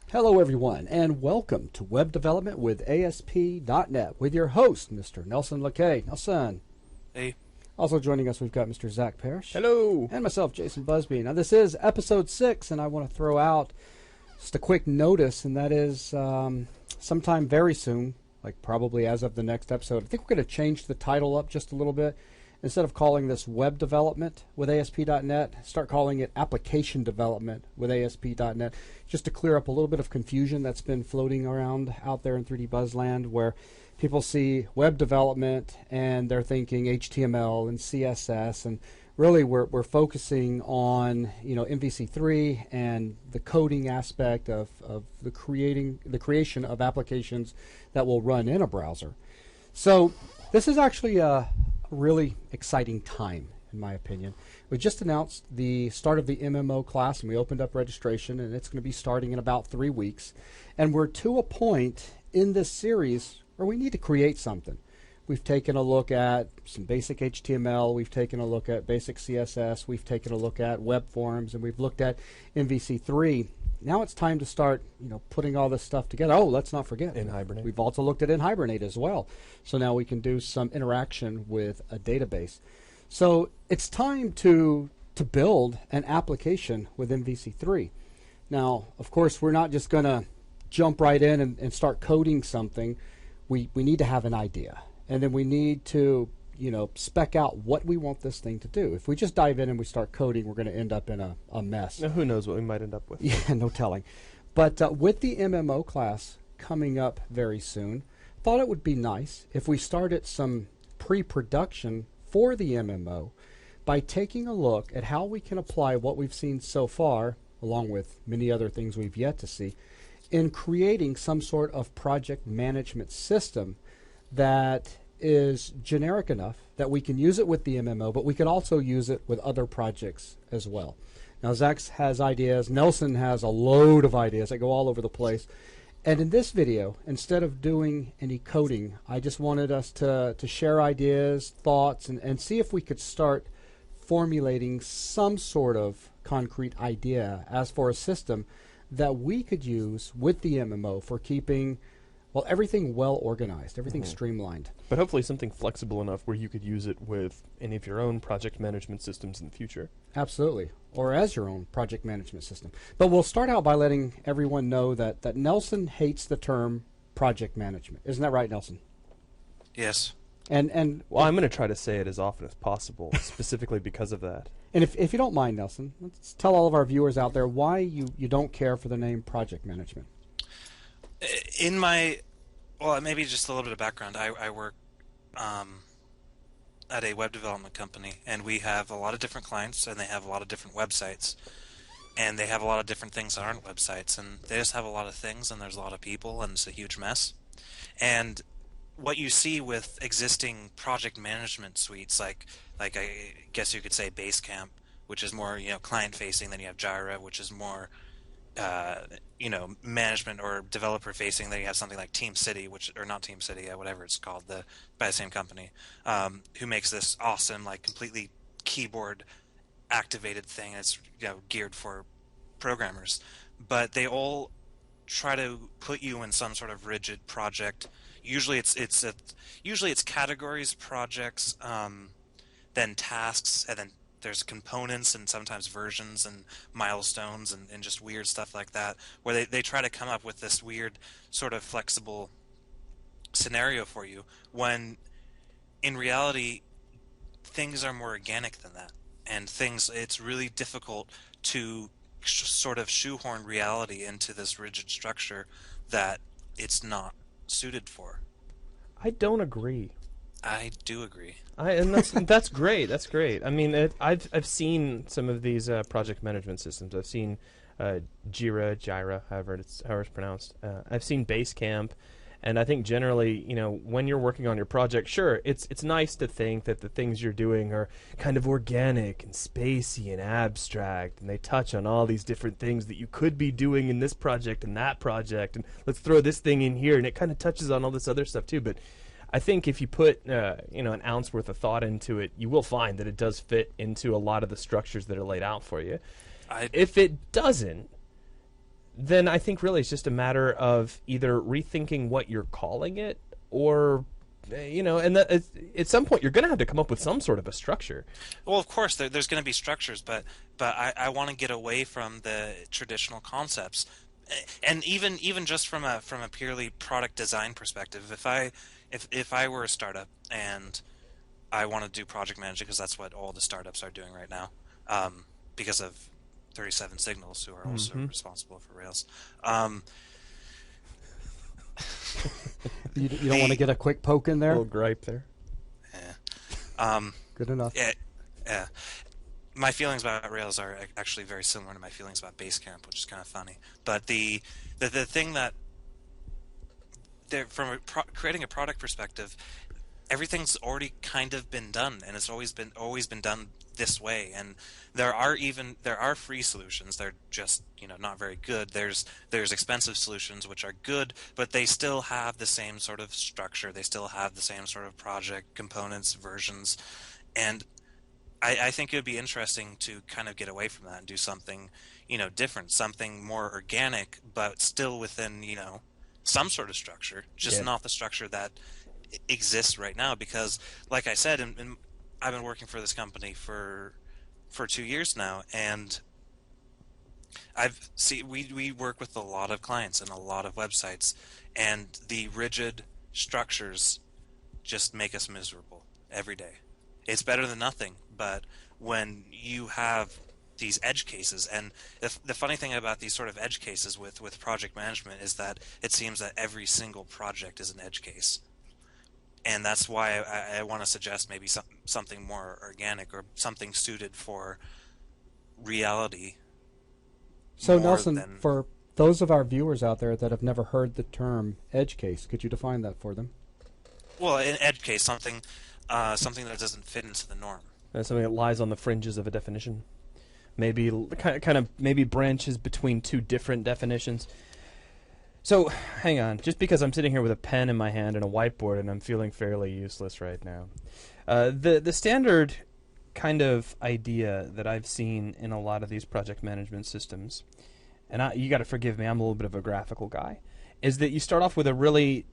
Hello, everyone, and welcome to Web Development with ASP.NET with your host, Mr. Nelson LeKay. Nelson. Hey. Also joining us, we've got Mr. Zach Parrish. Hello. And myself, Jason Busby. Now, this is episode 6, and I want to throw out just a quick notice, and that is sometime very soon, like probably as of the next episode, I think we're going to change the title up just a little bit. Instead of calling this Web Development with ASP.NET, start calling it Application Development with ASP.NET, just to clear up a little bit of confusion that's been floating around out there in 3D Buzzland, where people see web development and they're thinking HTML and CSS, and really we're focusing on MVC3 and the coding aspect of the creation of applications that will run in a browser. So this is actually a really exciting time, in my opinion. We just announced the start of the MMO class, and we opened up registration, and it's going to be starting in about 3 weeks. And we're to a point in this series where we need to create something. We've taken a look at some basic HTML, we've taken a look at basic CSS, we've taken a look at web forms, and we've looked at MVC3. Now it's time to start, putting all this stuff together. Oh, let's not forget. In Hibernate. We've also looked at in Hibernate as well. So now we can do some interaction with a database. So it's time to build an application with MVC3. Now, of course, we're not just going to jump right in and start coding something. We need to have an idea. And then we need to spec out what we want this thing to do. If we just dive in and we start coding, we're going to end up in a mess. Now, who knows what we might end up with. Yeah, no telling. But with the MMO class coming up very soon, thought it would be nice if we started some pre-production for the MMO by taking a look at how we can apply what we've seen so far, along with many other things we've yet to see, in creating some sort of project management system that is generic enough that we can use it with the MMO, but we can also use it with other projects as well. Now, Zach has ideas. Nelson has a load of ideas that go all over the place. And in this video, instead of doing any coding, I just wanted us to share ideas, thoughts, and see if we could start formulating some sort of concrete idea as for a system that we could use with the MMO for keeping everything well organized, everything streamlined. But hopefully something flexible enough where you could use it with any of your own project management systems in the future. Absolutely. Or as your own project management system. But we'll start out by letting everyone know that Nelson hates the term project management. Isn't that right, Nelson? Yes. And well, I'm going to try to say it as often as possible, specifically because of that. And if you don't mind, Nelson, let's tell all of our viewers out there why you don't care for the name project management. Maybe just a little bit of background. I work at a web development company, and we have a lot of different clients, and they have a lot of different websites, and they have a lot of different things that aren't websites, and they just have a lot of things, and there's a lot of people, and it's a huge mess. And what you see with existing project management suites, like I guess you could say Basecamp, which is more client-facing, then you have Jira, which is more management or developer facing. Then you have something like whatever it's called, by the same company, who makes this awesome, like completely keyboard activated thing. It's geared for programmers, but they all try to put you in some sort of rigid project. Usually it's categories, projects, then tasks, and then there's components and sometimes versions and milestones and just weird stuff like that, where they try to come up with this weird sort of flexible scenario for you, when in reality things are more organic than that. And it's really difficult to sort of shoehorn reality into this rigid structure that it's not suited for. I don't agree. I do agree. And that's great. That's great. I mean, I've seen some of these project management systems. I've seen Jira, however it's pronounced. I've seen Basecamp, and I think generally, when you're working on your project, sure, it's nice to think that the things you're doing are kind of organic and spacey and abstract, and they touch on all these different things that you could be doing in this project and that project, and let's throw this thing in here, and it kind of touches on all this other stuff too. But I think if you put an ounce worth of thought into it, you will find that it does fit into a lot of the structures that are laid out for you. If it doesn't, then I think really it's just a matter of either rethinking what you're calling it, or and at some point you're going to have to come up with some sort of a structure. Well, of course, there's going to be structures, but I want to get away from the traditional concepts, and even just from a purely product design perspective. If I were a startup and I want to do project management, because that's what all the startups are doing right now, because of 37 Signals, who are also responsible for Rails. You don't want to get a quick poke in there? A little gripe there. Yeah. Good enough. Yeah. My feelings about Rails are actually very similar to my feelings about Basecamp, which is kind of funny. But the thing that, from creating a product perspective, everything's already kind of been done, and it's always been done this way. And there are free solutions. They're just not very good. There's expensive solutions which are good, but they still have the same sort of structure. They still have the same sort of project components, versions, and I think it would be interesting to kind of get away from that and do something different, something more organic, but still within some sort of structure, just not the structure that exists right now. Because, like I said, and I've been working for this company for 2 years now, and we work with a lot of clients and a lot of websites, and the rigid structures just make us miserable every day. It's better than nothing, but when you have these edge cases, and the funny thing about these sort of edge cases with project management is that it seems that every single project is an edge case. And that's why I want to suggest maybe something more organic, or something suited for reality. So Nelson, for those of our viewers out there that have never heard the term edge case, could you define that for them? Well, an edge case, something that doesn't fit into the norm. Something that lies on the fringes of a definition. Maybe kind of maybe branches between two different definitions. So, hang on. Just because I'm sitting here with a pen in my hand and a whiteboard, and I'm feeling fairly useless right now. The standard kind of idea that I've seen in a lot of these project management systems, and you got to forgive me, I'm a little bit of a graphical guy, is that you start off with a really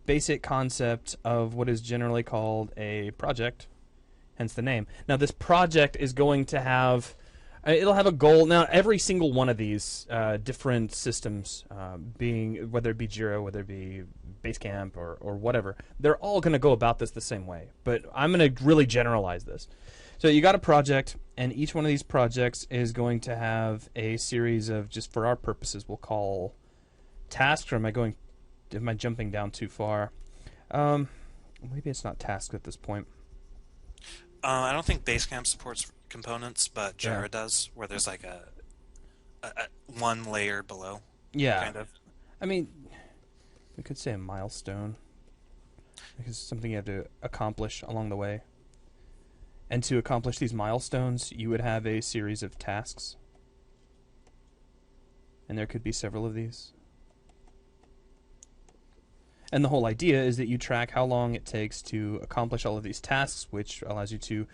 basic concept of what is generally called a project, hence the name. Now, this project is going to have... It'll have a goal. Now, every single one of these different systems, being whether it be Jira, whether it be Basecamp, or whatever, they're all going to go about this the same way. But I'm going to really generalize this. So you got a project, and each one of these projects is going to have a series of, just for our purposes, we'll call tasks. Or am I jumping down too far? Maybe it's not tasks at this point. I don't think Basecamp supports components, but Jira does, where there's like a one layer below. Yeah. Kind of. I mean, we could say a milestone, because it's something you have to accomplish along the way. And to accomplish these milestones, you would have a series of tasks. And there could be several of these. And the whole idea is that you track how long it takes to accomplish all of these tasks, which allows you to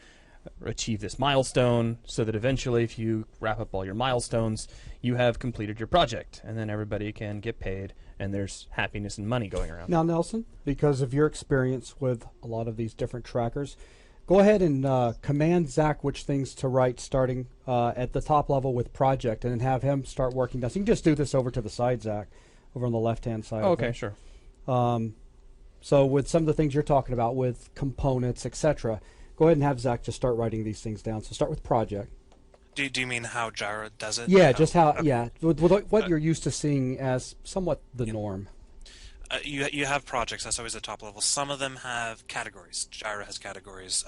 achieve this milestone, so that eventually, if you wrap up all your milestones, you have completed your project, and then everybody can get paid, and there's happiness and money going around. Now, Nelson, because of your experience with a lot of these different trackers, go ahead and command Zach which things to write, starting at the top level with project, and then have him start working down. So you can just do this over to the side, Zach, over on the left-hand side. Oh, okay, sure. So with some of the things you're talking about with components, etc., go ahead and have Zach just start writing these things down. So start with project. Do you mean how Jira does it? Yeah, just how. Okay. Yeah, with what you're used to seeing as somewhat the norm. You have projects. That's always the top level. Some of them have categories. Jira has categories.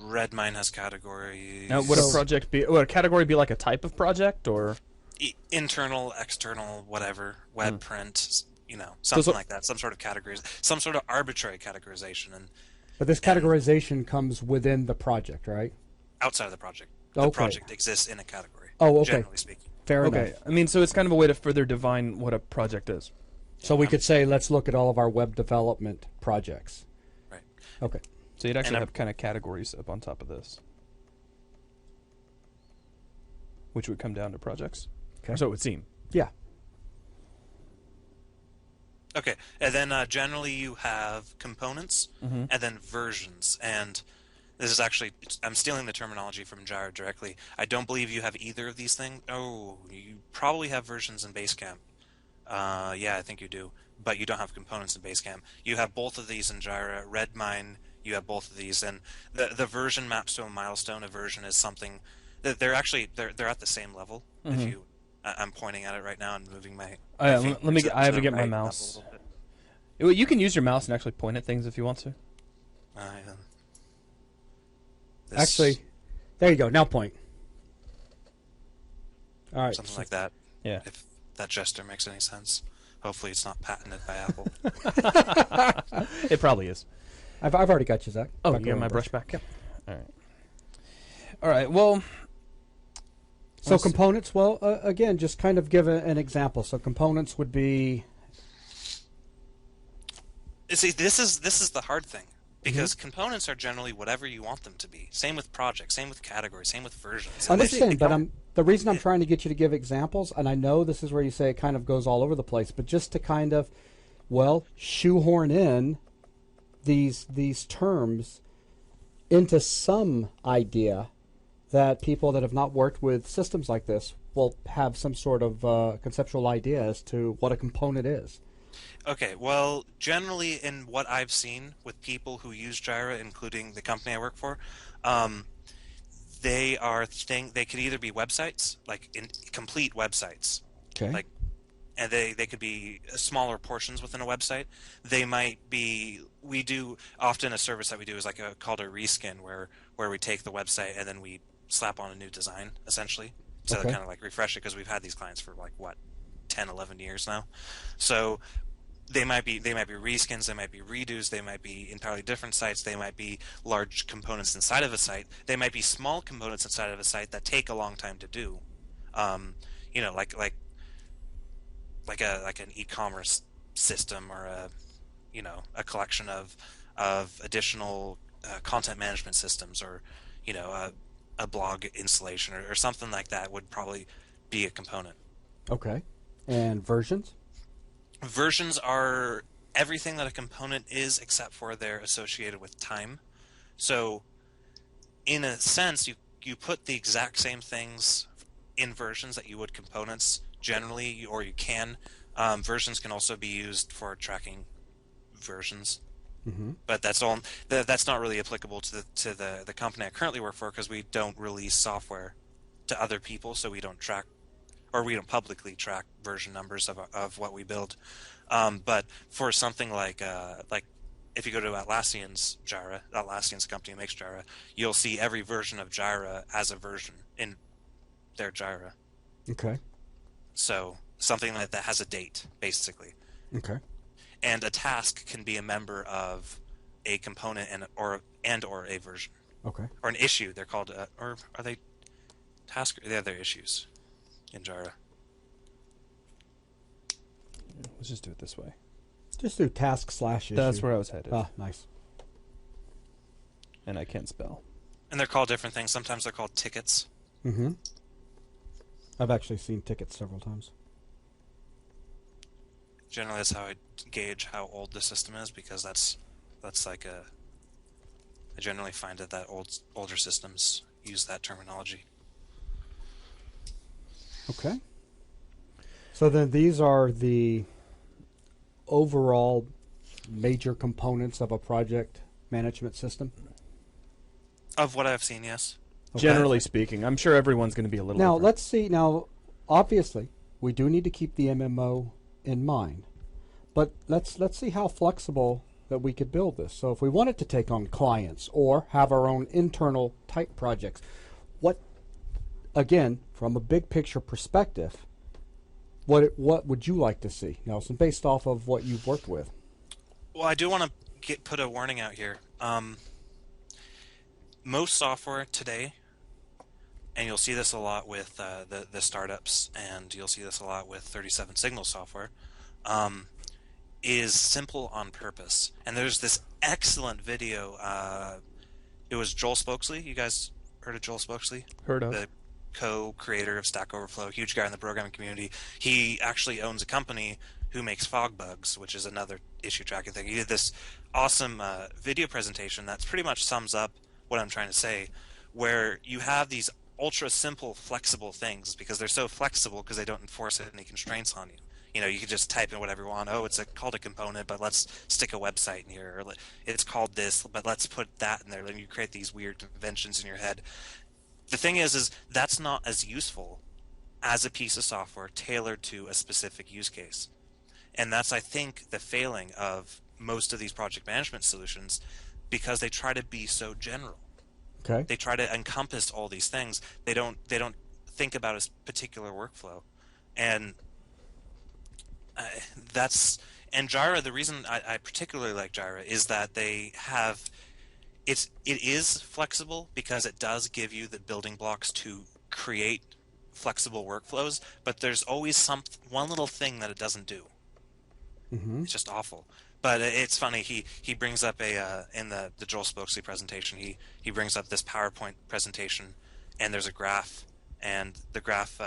Redmine has categories. Now, would a project be? Would a category be like a type of project, or internal, external, whatever, web print, something like that. Some sort of categories, some sort of arbitrary categorization, But this categorization comes within the project, right? Outside of the project. The project exists in a category. Oh, okay. Generally speaking. Fair enough. Okay. I mean, so it's kind of a way to further define what a project is. So we could say, let's look at all of our web development projects. Right. Okay. So you'd actually have kind of categories up on top of this, which would come down to projects. Okay. So it would seem. Yeah. Okay, and then generally you have components and then versions. And this is actually, I'm stealing the terminology from Jira directly. I don't believe you have either of these things. Oh, you probably have versions in Basecamp. Yeah, I think you do. But you don't have components in Basecamp. You have both of these in Jira. Redmine, you have both of these. And the version maps to a milestone. A version is something that they're at the same level. If you, I'm pointing at it right now and moving my. Let me. I have to get my mouse. You can use your mouse and actually point at things if you want to. Actually, there you go. Now point. All right. Something like that. Yeah. If that gesture makes any sense. Hopefully it's not patented by Apple. It probably is. I've already got you, Zach. Oh, you got my brush back? Yep. All right. All right, well... So components, well, again, just kind of give an example. So components would be... See, this is the hard thing. Because components are generally whatever you want them to be. Same with projects, same with categories, same with versions. I understand, but the reason I'm trying to get you to give examples, and I know this is where you say it kind of goes all over the place, but just to kind of, well, shoehorn in these terms into some idea that people that have not worked with systems like this will have some sort of conceptual idea as to what a component is. Okay, well, generally in what I've seen with people who use Jira, including the company I work for, they could either be websites, like complete websites, Okay. and they could be smaller portions within a website. They might be. We do often a service that we do is called a reskin, where we take the website and then we slap on a new design essentially to kind of refresh it, because we've had these clients for 10, 11 years now. So they might be reskins, they might be redos, they might be entirely different sites, they might be large components inside of a site, they might be small components inside of a site that take a long time to do. Like an e-commerce system, or a collection of additional content management systems, or a blog installation or something like that would probably be a component. Okay. And versions? Versions are everything that a component is, except for they're associated with time. So in a sense, you put the exact same things in versions that you would components generally, or you can. Versions can also be used for tracking versions. But that's not really applicable to the company I currently work for, because we don't release software to other people, so we don't track, or we don't publicly track version numbers of what we build. But for something like if you go to Atlassian's Jira, Atlassian's company makes Jira, you'll see every version of Jira as a version in their Jira. Okay. So something like that has a date, basically. Okay. And a task can be a member of a component and or a version. Okay. Or an issue. They're called, or are they task? Yeah, they're issues in Jira. Let's just do it this way. Just do task/issue. That's where I was headed. Ah, nice. And I can't spell. And they're called different things. Sometimes they're called tickets. I've actually seen tickets several times. Generally, that's how I gauge how old the system is, because that's I generally find that older systems use that terminology. Okay. So then these are the overall major components of a project management system? Of what I've seen, yes. Okay. Generally speaking. I'm sure everyone's going to be a little Now, different. let's see. Now, obviously, we do need to keep the MMO in mind. But let's see how flexible that we could build this. So if we wanted to take on clients or have our own internal type projects, what, again, from a big picture perspective, what would you like to see, Nelson, based off of what you've worked with? Well, I do want to put a warning out here. Most software today, and you'll see this a lot with the startups, and you'll see this a lot with 37 Signal software, is simple on purpose. And there's this excellent video. It was Joel Spokesley. You guys heard of Joel Spokesley? Heard of. co-creator of Stack Overflow, huge guy in the programming community. He actually owns a company who makes fog bugs, which is another issue tracking thing. He did this awesome video presentation that pretty much sums up what I'm trying to say, where you have these ultra simple, flexible things because they're so flexible because they don't enforce any constraints on you. You know, you can just type in whatever you want. Oh, it's called a component, but let's stick a website in here. Or it's called this, but let's put that in there. And you create these weird conventions in your head. The thing is that's not as useful as a piece of software tailored to a specific use case. And that's, I think, the failing of most of these project management solutions because they try to be so general. Okay. They try to encompass all these things. They don't think about a particular workflow. And and Jira, the reason I particularly like Jira is that they have it is flexible because it does give you the building blocks to create flexible workflows, but there's always one little thing that it doesn't do. Mm-hmm. It's just awful. But it's funny, he brings up in the Joel Spokesy presentation, he brings up this PowerPoint presentation, and there's a graph, and the graph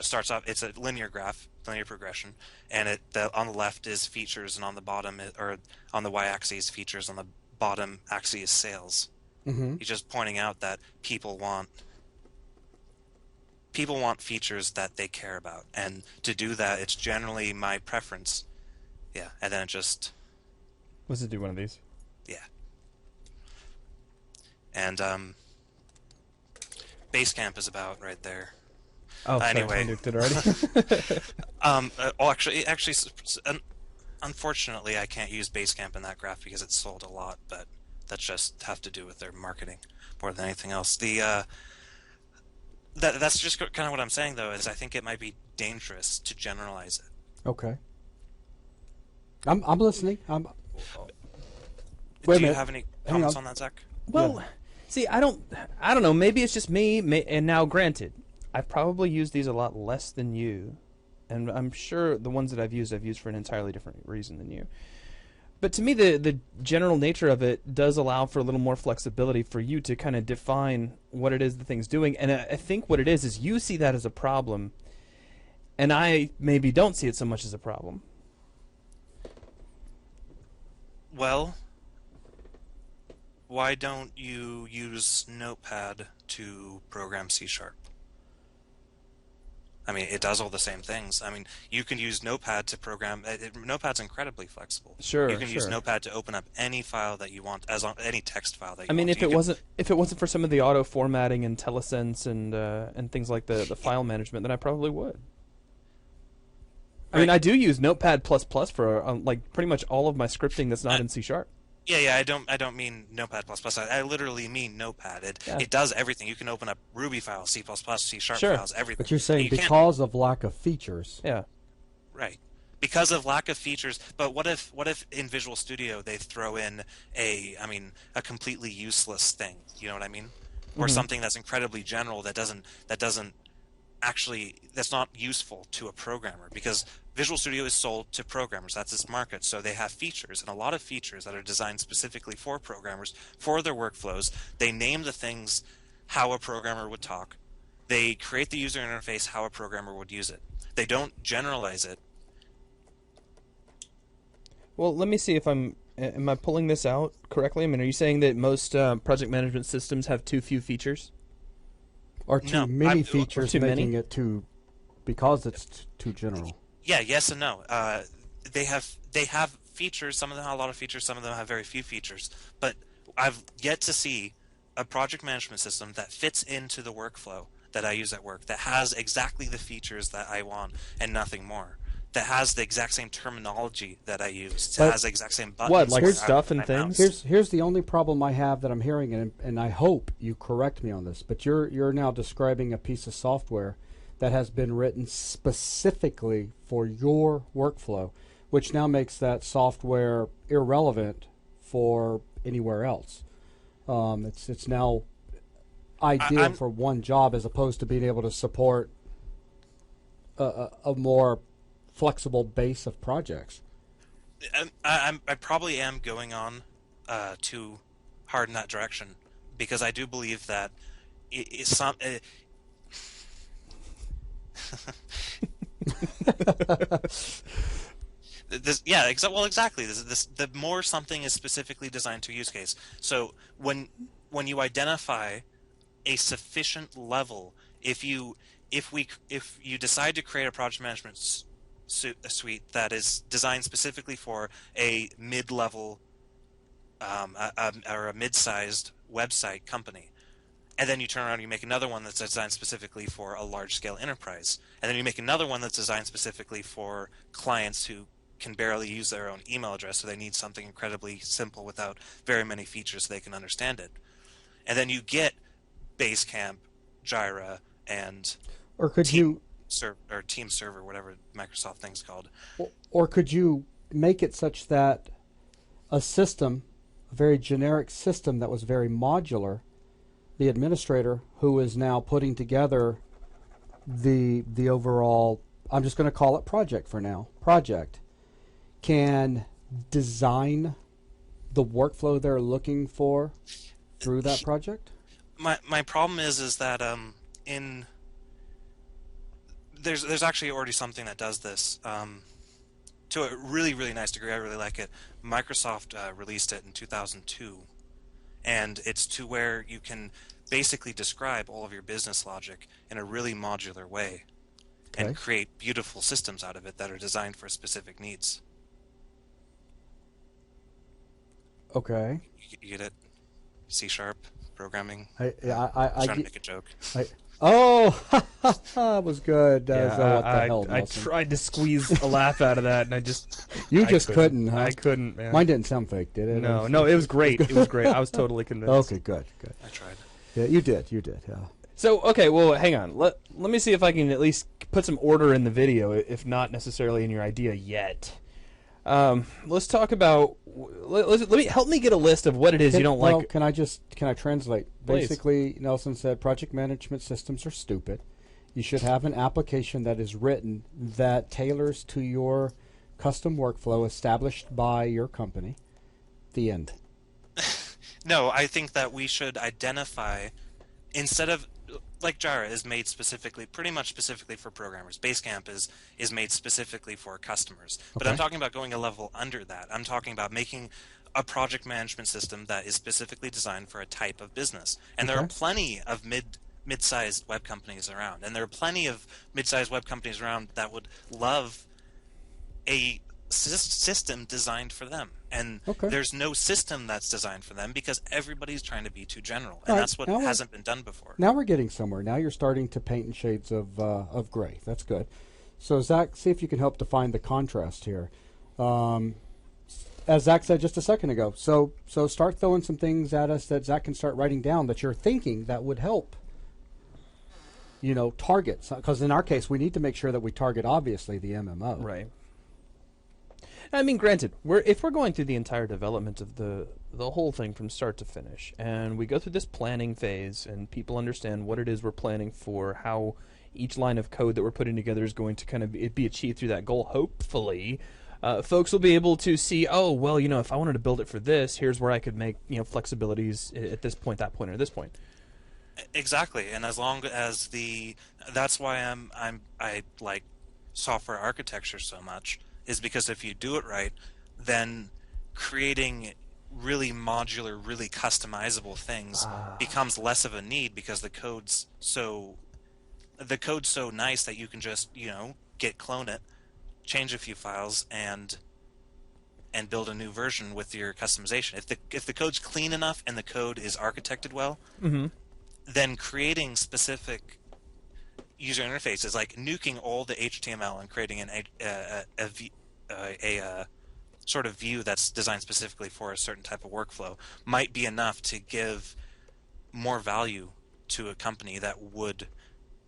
starts off, it's a linear graph, linear progression, and on the left is features, and on the bottom or on the y-axis features, on the bottom axis is sales. Mm-hmm. He's just pointing out that people want features that they care about, and to do that, it's generally my preference. Yeah, and then it just... Let's just do one of these. Yeah. And Basecamp is about right there. Oh, anyway. Sorry, I nuked it already. Actually, unfortunately, I can't use Basecamp in that graph because it's sold a lot, but that's just have to do with their marketing more than anything else. That's just kind of what I'm saying, though, is I think it might be dangerous to generalize it. Okay. I'm listening. Do you have any comments on that, Zach? Well, see, I don't know. Maybe it's just me. And now, granted, I've probably used these a lot less than you, and I'm sure the ones that I've used for an entirely different reason than you. But to me, the general nature of it does allow for a little more flexibility for you to kind of define what it is the thing's doing. And I think what it is you see that as a problem, and I maybe don't see it so much as a problem. Well, why don't you use Notepad to program C#? I mean, it does all the same things. I mean, you can use Notepad to program. Notepad's incredibly flexible. Sure, you can use Notepad to open up any file that you want, any text file that you want. I mean, if it wasn't for some of the auto formatting and telesense and things like the file management, then I probably would. I mean, I do use Notepad++ for like pretty much all of my scripting that's not in C#. Yeah. I don't mean Notepad++. I literally mean Notepad. It does everything. You can open up Ruby files, C++, C# files, everything. But you're saying because of lack of features. Yeah. Right. Because of lack of features. But what if in Visual Studio they throw in a completely useless thing? You know what I mean? Or something that's incredibly general that's not useful to a programmer, because Visual Studio is sold to programmers. That's its market. So they have features, and a lot of features that are designed specifically for programmers, for their workflows. They name the things how a programmer would talk. They create the user interface how a programmer would use it. They don't generalize it. Well, let me see if am I pulling this out correctly? I mean, are you saying that most project management systems have too few features? Or too many features, making it because it's too general. Yeah, yes and no. They have features. Some of them have a lot of features. Some of them have very few features. But I've yet to see a project management system that fits into the workflow that I use at work, that has exactly the features that I want and nothing more. That has the exact same terminology that I use. That has the exact same buttons. What, like stuff and things? Here's the only problem I have that I'm hearing, and I hope you correct me on this, but you're now describing a piece of software that has been written specifically for your workflow, which now makes that software irrelevant for anywhere else. It's now ideal for one job as opposed to being able to support a more flexible base of projects. I probably am going on too hard in that direction, because I do believe that Well, exactly. The more something is specifically designed to a use case. So when you identify a sufficient level, if you decide to create a project management suite that is designed specifically for a mid-level or a mid-sized website company, and then you turn around and you make another one that's designed specifically for a large-scale enterprise, and then you make another one that's designed specifically for clients who can barely use their own email address, so they need something incredibly simple without very many features so they can understand it. And then you get Basecamp, Jira, and Or could Team Server, whatever Microsoft thing's called. or could you make it such that a system, a very generic system that was very modular, the administrator who is now putting together the overall, I'm just going to call it project for now, project, can design the workflow they're looking for through that project? My problem is that there's actually already something that does this to a really, really nice degree. I really like it. Microsoft released it in 2002, and it's to where you can basically describe all of your business logic in a really modular way and create beautiful systems out of it that are designed for specific needs. Okay. You get it? C# programming. I trying to make a joke. That was good. What the hell, I Nelson? tried to squeeze a laugh out of that, and I couldn't. Huh? I couldn't, man. Mine didn't sound fake, did it? No, it was great. It was great. I was totally convinced. Okay, good. I tried. Yeah, you did. Yeah. So, okay, well, hang on. Let me see if I can at least put some order in the video, if not necessarily in your idea yet. Let's talk about. Let me help me get a list of what it is you don't like. Can I translate? Please. Basically, Nelson said project management systems are stupid. You should have an application that is written that tailors to your custom workflow established by your company. The end. No, I think that we should identify, instead of, like Jira is made pretty much specifically for programmers. Basecamp is made specifically for customers. But I'm talking about going a level under that. I'm talking about making a project management system that is specifically designed for a type of business. And there are plenty of mid-sized web companies around. And there are plenty of mid-sized web companies around that would love a system designed for them. And there's no system that's designed for them because everybody's trying to be too general. And that's what hasn't been done before. Now we're getting somewhere. Now you're starting to paint in shades of gray. That's good. So Zach, see if you can help define the contrast here. As Zach said just a second ago, so start throwing some things at us that Zach can start writing down that you're thinking that would help, target. Because in our case, we need to make sure that we target, obviously, the MMO. Right. I mean, granted, if we're going through the entire development of the whole thing from start to finish, and we go through this planning phase, and people understand what it is we're planning for, how each line of code that we're putting together is going to kind of be achieved through that goal, hopefully, folks will be able to see, if I wanted to build it for this, here's where I could make flexibilities at this point, that point, or this point. Exactly, and as long as that's why I like software architecture so much, is because if you do it right, then creating really modular, really customizable things becomes less of a need because the code's so nice that you can just clone it, change a few files, and build a new version with your customization. If the code's clean enough and the code is architected well, then creating specific user interfaces, like nuking all the HTML and creating a sort of view that's designed specifically for a certain type of workflow, might be enough to give more value to a company that would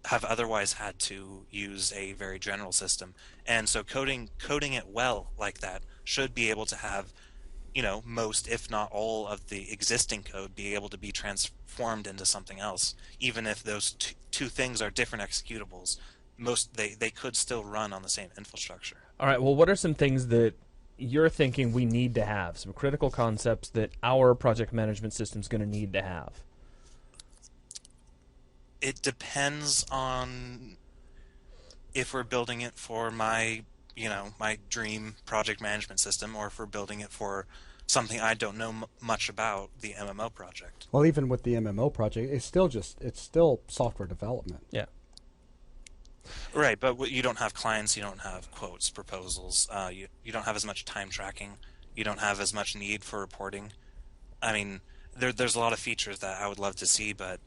have otherwise had to use a very general system. And so coding it well like that should be able to have most, if not all, of the existing code be able to be transformed into something else, even if those two things are different executables. They could still run on the same infrastructure. All right, well, what are some things that you're thinking we need to have, some critical concepts that our project management system is going to need to have? It depends on if we're building it for my, my dream project management system, or if we're building it for something I don't know much about, the MMO project. Well, even with the MMO project, it's still software development. Yeah. Right, but you don't have clients, you don't have quotes, proposals, you don't have as much time tracking, you don't have as much need for reporting. I mean, there's a lot of features that I would love to see, but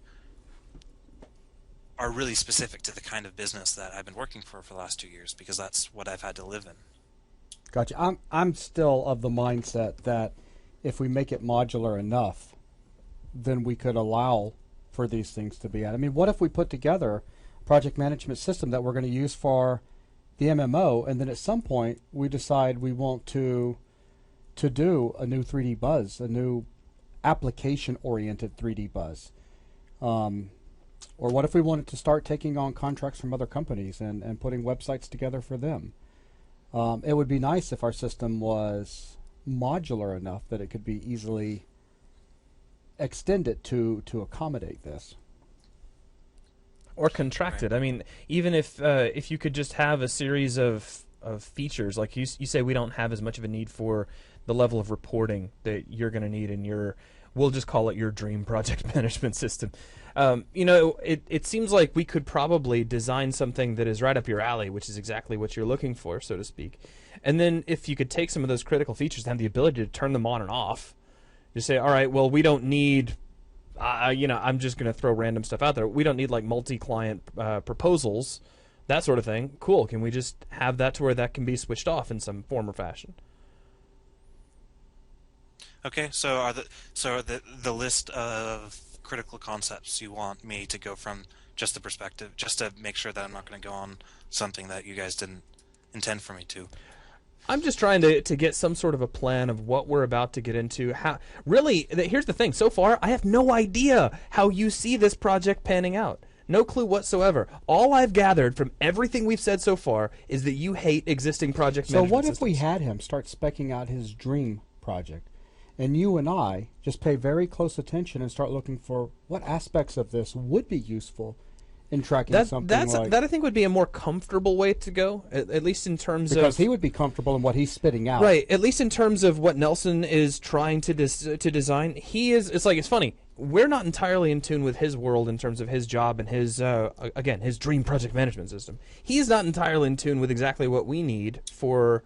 are really specific to the kind of business that I've been working for the last 2 years, because that's what I've had to live in. Gotcha. I'm still of the mindset that if we make it modular enough, then we could allow for these things to be added. I mean, what if we put together a project management system that we're going to use for the MMO, and then at some point we decide we want to do a new 3D Buzz, a new application-oriented 3D Buzz? Or what if we wanted to start taking on contracts from other companies and putting websites together for them? It would be nice if our system was modular enough that it could be easily extended to accommodate this. Or contracted. Right. I mean, even if you could just have a series of features, like you say, we don't have as much of a need for the level of reporting that you're going to need in your, we'll just call it your dream project management system. It seems like we could probably design something that is right up your alley, which is exactly what you're looking for, so to speak. And then if you could take some of those critical features and have the ability to turn them on and off, just say, all right, well, we don't need, I'm just going to throw random stuff out there. We don't need like multi-client proposals, that sort of thing. Cool. Can we just have that to where that can be switched off in some form or fashion? Okay, so are the list of critical concepts you want me to go from just the perspective, just to make sure that I'm not going to go on something that you guys didn't intend for me to? I'm just trying to get some sort of a plan of what we're about to get into. Here's the thing. So far, I have no idea how you see this project panning out. No clue whatsoever. All I've gathered from everything we've said so far is that you hate existing project management So what systems. if we had him start speccing out his dream project, and you and I just pay very close attention and start looking for what aspects of this would be useful in tracking something that I think would be a more comfortable way to go, at least in terms because he would be comfortable in what he's spitting out. Right, at least in terms of what Nelson is trying to design. It's funny. We're not entirely in tune with his world in terms of his job and his his dream project management system. He's not entirely in tune with exactly what we need for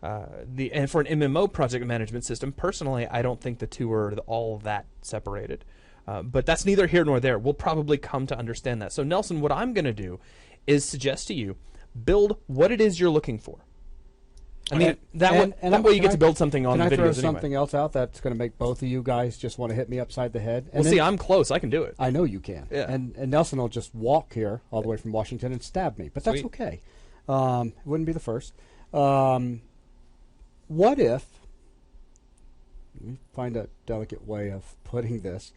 for an MMO project management system. Personally, I don't think the two are all that separated. But that's neither here nor there. We'll probably come to understand that. So, Nelson, what I'm going to do is suggest to you, build what it is you're looking for. I mean, that way you get to build something on the videos anyway. Can I throw something else out that's going to make both of you guys just want to hit me upside the head? Well, see, I'm close. I can do it. I know you can. Yeah. And Nelson will just walk here all the way from Washington and stab me. But that's Sweet. Okay. It wouldn't be the first. What if, let me find a delicate way of putting this,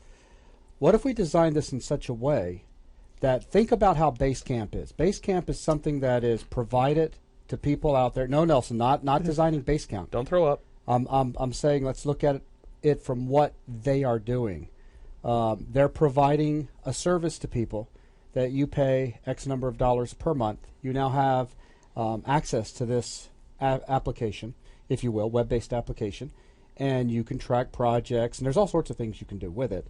what if we design this in such a way that, think about how Basecamp is. Basecamp is something that is provided to people out there. No, Nelson, not designing Basecamp. Don't throw up. I'm saying let's look at it from what they are doing. They're providing a service to people that you pay X number of dollars per month. You now have access to this application, if you will, web-based application, and you can track projects, and there's all sorts of things you can do with it.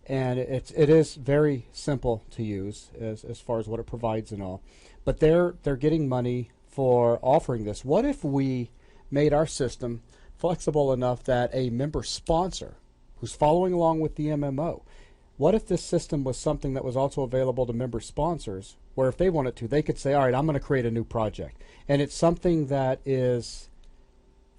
And it is very simple to use as far as what it provides and all. But they're getting money for offering this. What if we made our system flexible enough that a member sponsor who's following along with the MMO, what if this system was something that was also available to member sponsors, where if they wanted to, they could say, all right, I'm going to create a new project. And it's something that is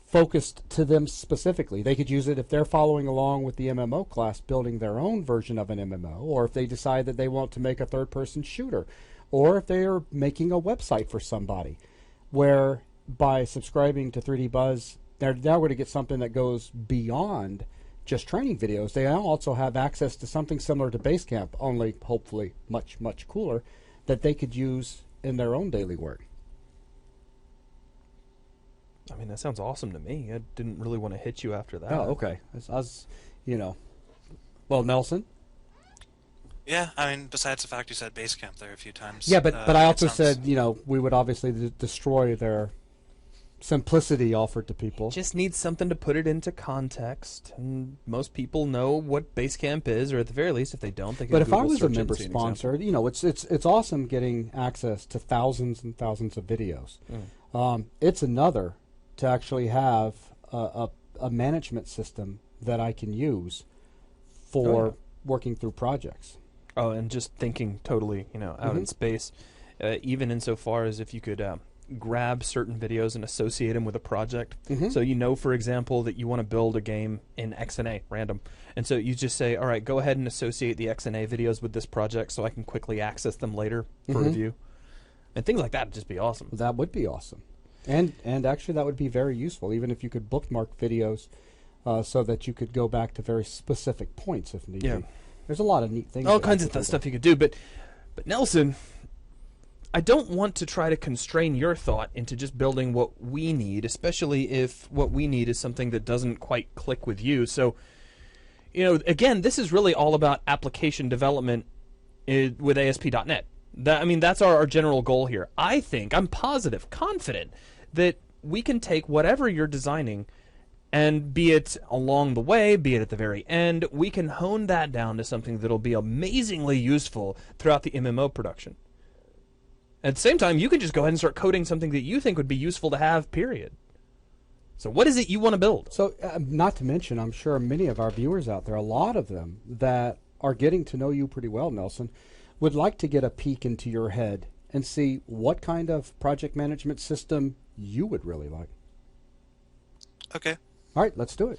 focused to them specifically. They could use it if they're following along with the MMO class, building their own version of an MMO, or if they decide that they want to make a third-person shooter, or if they are making a website for somebody, where by subscribing to 3D Buzz, they're now going to get something that goes beyond just training videos. They now also have access to something similar to Basecamp, only hopefully much, much cooler, that they could use in their own daily work. I mean, that sounds awesome to me. I didn't really want to hit you after that. Oh, okay. Well, Nelson? Yeah, I mean, besides the fact you said Basecamp there a few times. Yeah, but I It also sounds. said, we would obviously destroy their simplicity offered to people. Just needs something to put it into context, and most people know what Basecamp is, or at the very least, if they don't, they can But if I Google was a search it and member see an example. sponsor, it's awesome getting access to thousands and thousands of videos. It's another to actually have a management system that I can use for working through projects. Oh, and just thinking totally, out in space, even insofar as if you could grab certain videos and associate them with a project. So for example, that you want to build a game in XNA, random. And so you just say, all right, go ahead and associate the XNA videos with this project so I can quickly access them later for review. And things like that would just be awesome. That would be awesome. And actually that would be very useful, even if you could bookmark videos so that you could go back to very specific points if need be. There's a lot of neat things. All kinds of stuff you could do. But Nelson, I don't want to try to constrain your thought into just building what we need, especially if what we need is something that doesn't quite click with you. So, again, this is really all about application development with ASP.NET. That's our general goal here. I'm positive, confident that we can take whatever you're designing, and be it along the way, be it at the very end, we can hone that down to something that'll be amazingly useful throughout the MMO production. At the same time, you can just go ahead and start coding something that you think would be useful to have, period. So what is it you want to build? So not to mention, I'm sure many of our viewers out there, a lot of them that are getting to know you pretty well, Nelson, would like to get a peek into your head and see what kind of project management system you would really like. Okay. All right, let's do it.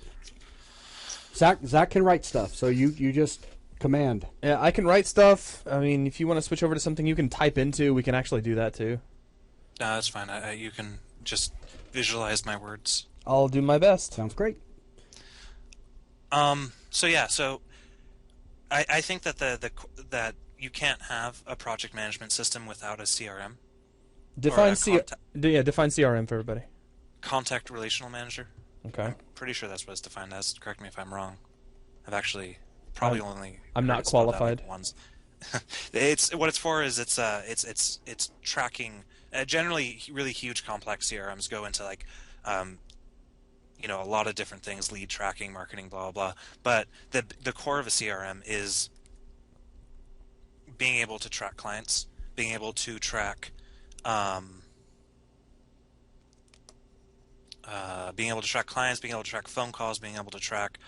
Zach can write stuff, so you just command. Yeah, I can write stuff. If you want to switch over to something you can type into, we can actually do that too. No, that's fine. You can just visualize my words. I'll do my best. Sounds great. So I think that that you can't have a project management system without a CRM. Define CRM for everybody. Contact relational manager. Okay. I'm pretty sure that's what it's defined as. Correct me if I'm wrong. I've actually probably only. I'm not qualified. Once. It's what it's for is it's tracking. Generally, really huge complex CRMs go into a lot of different things: lead tracking, marketing, blah blah blah. But the core of a CRM is being able to track clients, being able to track. Being able to track clients, being able to track phone calls, being able to track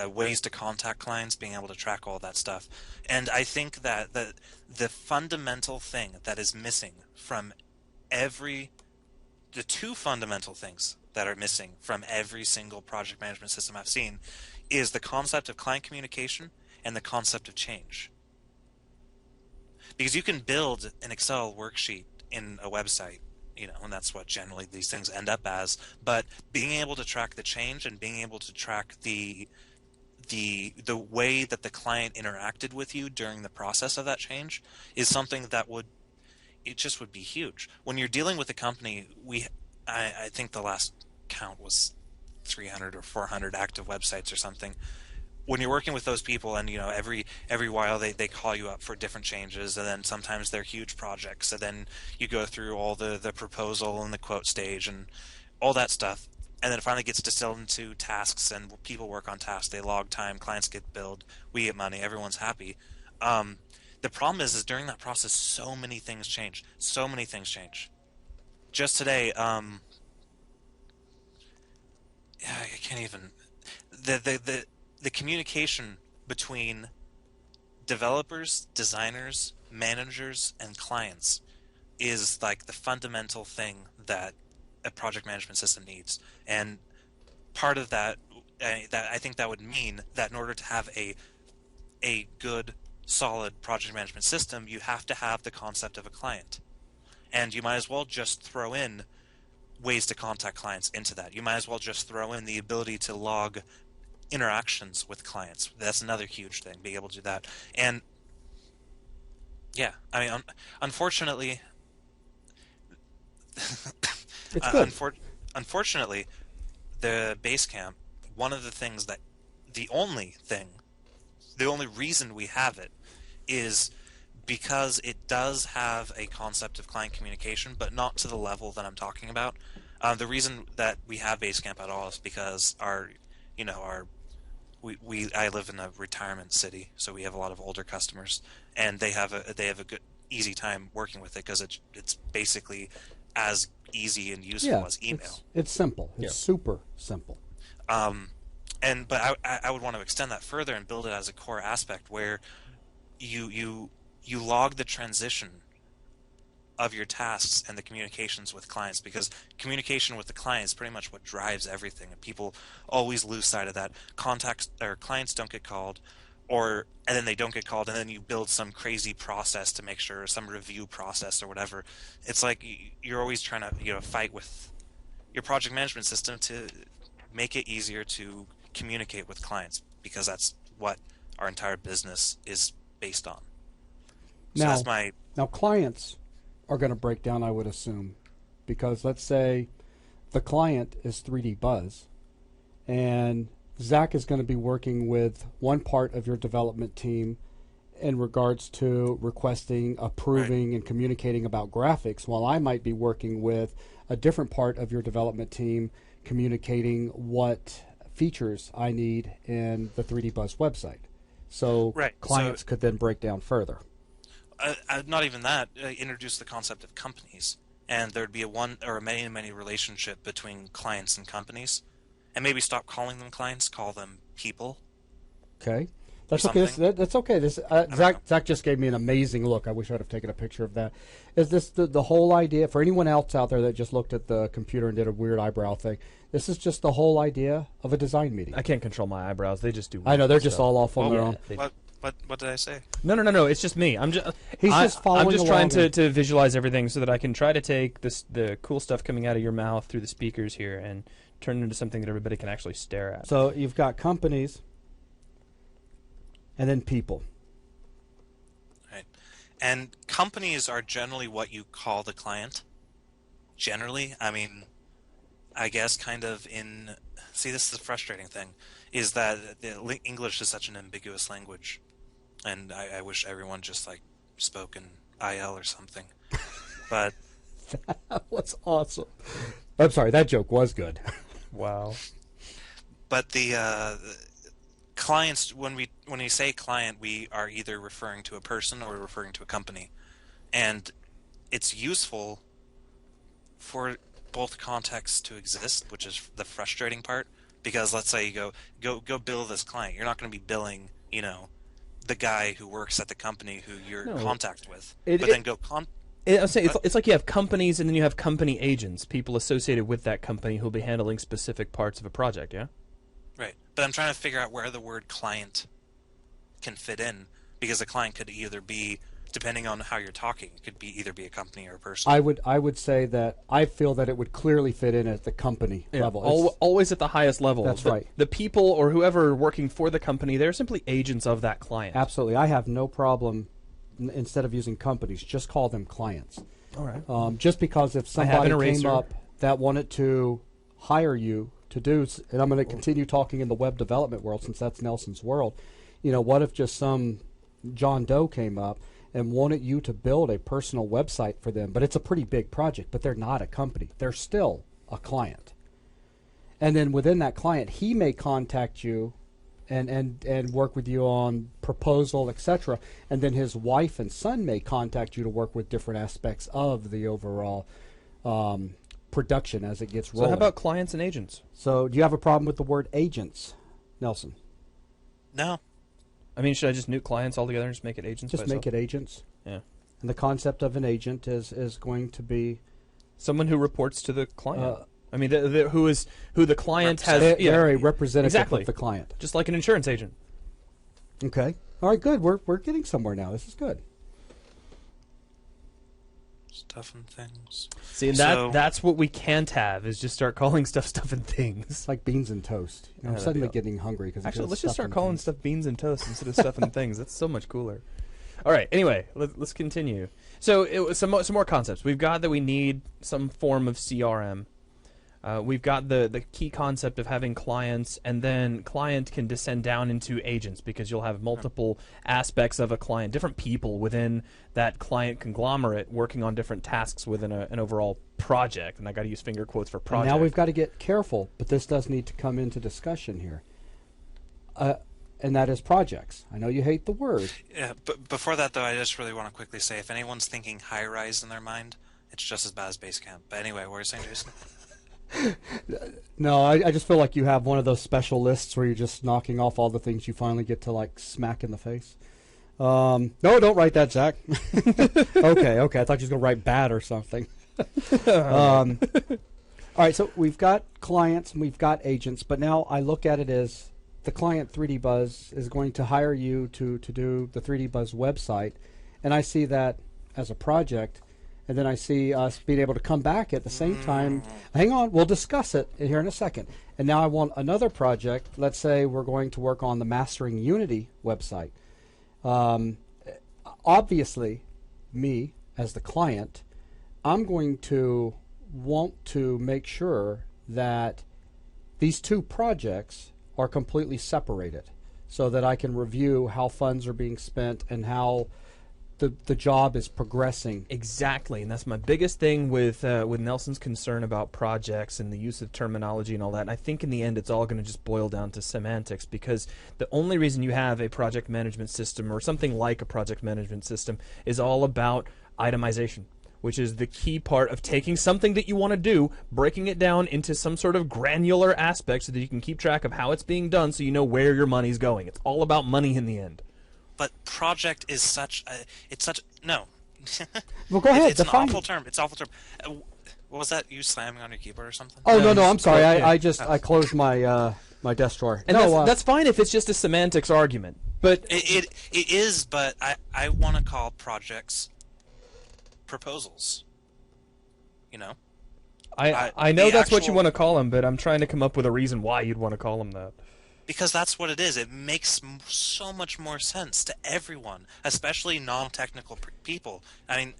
ways to contact clients, being able to track all that stuff. And I think that the fundamental thing that is missing from the two fundamental things that are missing from every single project management system I've seen is the concept of client communication and the concept of change. Because you can build an Excel worksheet in a website, and that's what generally these things end up as. But being able to track the change and being able to track the way that the client interacted with you during the process of that change is something that would be huge. When you're dealing with a company, I think the last count was 300 or 400 active websites or something. When you're working with those people, and every while they call you up for different changes, and then sometimes they're huge projects, and then you go through all the proposal and the quote stage and all that stuff, and then it finally gets distilled into tasks, and people work on tasks, they log time, clients get billed, we get money, everyone's happy. The problem is during that process, so many things change. Just today, I can't even. The communication between developers, designers, managers, and clients is like the fundamental thing that a project management system needs. And part of that I think that would mean that in order to have a good, solid project management system, you have to have the concept of a client. And you might as well just throw in ways to contact clients into that. You might as well just throw in the ability to log interactions with clients. That's another huge thing, being able to do that. And unfortunately, it's good. Unfortunately, the Basecamp, the only reason we have it is because it does have a concept of client communication, but not to the level that I'm talking about. The reason that we have Basecamp at all is because I live in a retirement city, so we have a lot of older customers, and they have a good easy time working with it because it's basically as easy and useful as email. It's simple. It's super simple. But I would want to extend that further and build it as a core aspect where you log the transition of your tasks and the communications with clients, because communication with the client is pretty much what drives everything, and people always lose sight of that. Contacts or clients don't get called, and then they don't get called, and then you build some crazy process to make sure, some review process or whatever. It's like you're always trying to fight with your project management system to make it easier to communicate with clients, because that's what our entire business is based on. So now clients are going to break down, I would assume, because let's say the client is 3D Buzz, and Zach is going to be working with one part of your development team in regards to requesting, approving, and communicating about graphics, while I might be working with a different part of your development team communicating what features I need in the 3D Buzz website. So clients could then break down further. Not even that. Introduce the concept of companies, and there'd be a many relationship between clients and companies, and maybe stop calling them clients, call them people. Okay, that's okay. That's okay. Zach just gave me an amazing look. I wish I'd have taken a picture of that. Is this the whole idea for anyone else out there that just looked at the computer and did a weird eyebrow thing? This is just the whole idea of a design meeting. I can't control my eyebrows. They just do. I know they're just all off on their own. What did I say? No. It's just me. He's just following I'm just along trying to visualize everything so that I can try to take the cool stuff coming out of your mouth through the speakers here and turn it into something that everybody can actually stare at. So you've got companies, and then people. Right. And companies are generally what you call the client. Generally, I mean, I guess kind of in... See, this is the frustrating thing, is that English is such an ambiguous language. And I wish everyone just spoke in IL or something. But that was awesome. I'm sorry, that joke was good. Wow. But the clients, when we say client, we are either referring to a person or referring to a company, and it's useful for both contexts to exist, which is the frustrating part. Because let's say you go bill this client, you're not going to be billing, the guy who works at the company who you're in contact with. It's like you have companies and then you have company agents, people associated with that company who'll be handling specific parts of a project, yeah? Right. But I'm trying to figure out where the word client can fit in, because a client could either be, depending on how you're talking, it could either be a company or a person. I would say that I feel that it would clearly fit in at the company level. Always at the highest level. That's right. The people or whoever working for the company, they're simply agents of that client. Absolutely. I have no problem, instead of using companies, just call them clients. All right. Just because if somebody came up that wanted to hire you to do, and I'm going to continue talking in the web development world since that's Nelson's world, what if just some John Doe came up and wanted you to build a personal website for them, but it's a pretty big project, but they're not a company. They're still a client. And then within that client, he may contact you and work with you on proposal, etc. And then his wife and son may contact you to work with different aspects of the overall production as it gets rolling. So how about clients and agents? So do you have a problem with the word agents, Nelson? No. I mean, should I just nuke clients altogether and just make it agents? Just make it agents. Yeah. And the concept of an agent is going to be someone who reports to the client. I mean, who the client has. They're a representative of the client, just like an insurance agent. Okay. All right. Good. We're getting somewhere now. This is good. Stuff and things. See, and that's what we can't have, is just start calling stuff and things. It's like beans and toast. I'm suddenly getting hungry because actually, let's just start calling stuff beans and toast instead of stuff and things. That's so much cooler. All right. Anyway, let's continue. So it was some more concepts. We've got that we need some form of CRM. We've got the key concept of having clients, and then client can descend down into agents, because you'll have multiple aspects of a client, different people within that client conglomerate working on different tasks within an overall project. And I got to use finger quotes for project. Now we've got to get careful, but this does need to come into discussion here. And that is projects. I know you hate the word. Yeah, but before that, though, I just really want to quickly say, if anyone's thinking high-rise in their mind, it's just as bad as Basecamp. But anyway, what were you saying, Jason? No, I just feel like you have one of those special lists where you're just knocking off all the things you finally get to, like, smack in the face. No, don't write that, Zach. Okay. I thought you was going to write bad or something. All right, so we've got clients and we've got agents, but now I look at it as the client 3D Buzz is going to hire you to do the 3D Buzz website, and I see that as a project, and then I see us being able to come back at the same time. Hang on, we'll discuss it here in a second. And now I want another project. Let's say we're going to work on the Mastering Unity website. Obviously, me as the client, I'm going to want to make sure that these two projects are completely separated, so that I can review how funds are being spent and how the job is progressing. Exactly, and that's my biggest thing with Nelson's concern about projects and the use of terminology and all that. And I think in the end it's all going to just boil down to semantics, because the only reason you have a project management system or something like a project management system is all about itemization, which is the key part of taking something that you want to do, breaking it down into some sort of granular aspect so that you can keep track of how it's being done, so you know where your money's going. It's all about money in the end. But project is no. Well, go ahead. It's an define awful it. term. It's an awful term. What was that? You slamming on your keyboard or something? Oh, no, No, I'm sorry. yeah. I closed my my desk drawer. And No, that's fine if it's just a semantics argument. But It is, but I want to call projects proposals. You know? I know the that's what you actual- want to call them, but I'm trying to come up with a reason why you'd want to call them that. Because that's what it is. It makes so much more sense to everyone, especially non-technical people. I mean,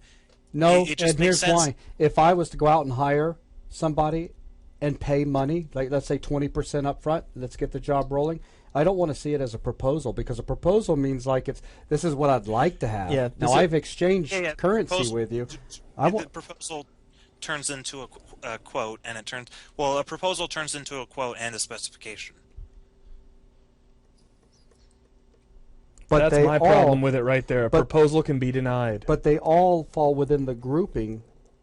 no, it just and makes here's sense. why. If I was to go out and hire somebody and pay money, like let's say 20% up front, let's get the job rolling, I don't want to see it as a proposal, because a proposal means like this is what I'd like to have. Yeah, Now I've exchanged currency proposal- with you. The proposal turns into a quote, and a proposal turns into a quote and a specification. But That's my problem with it right there. A proposal can be denied. But they all fall within the grouping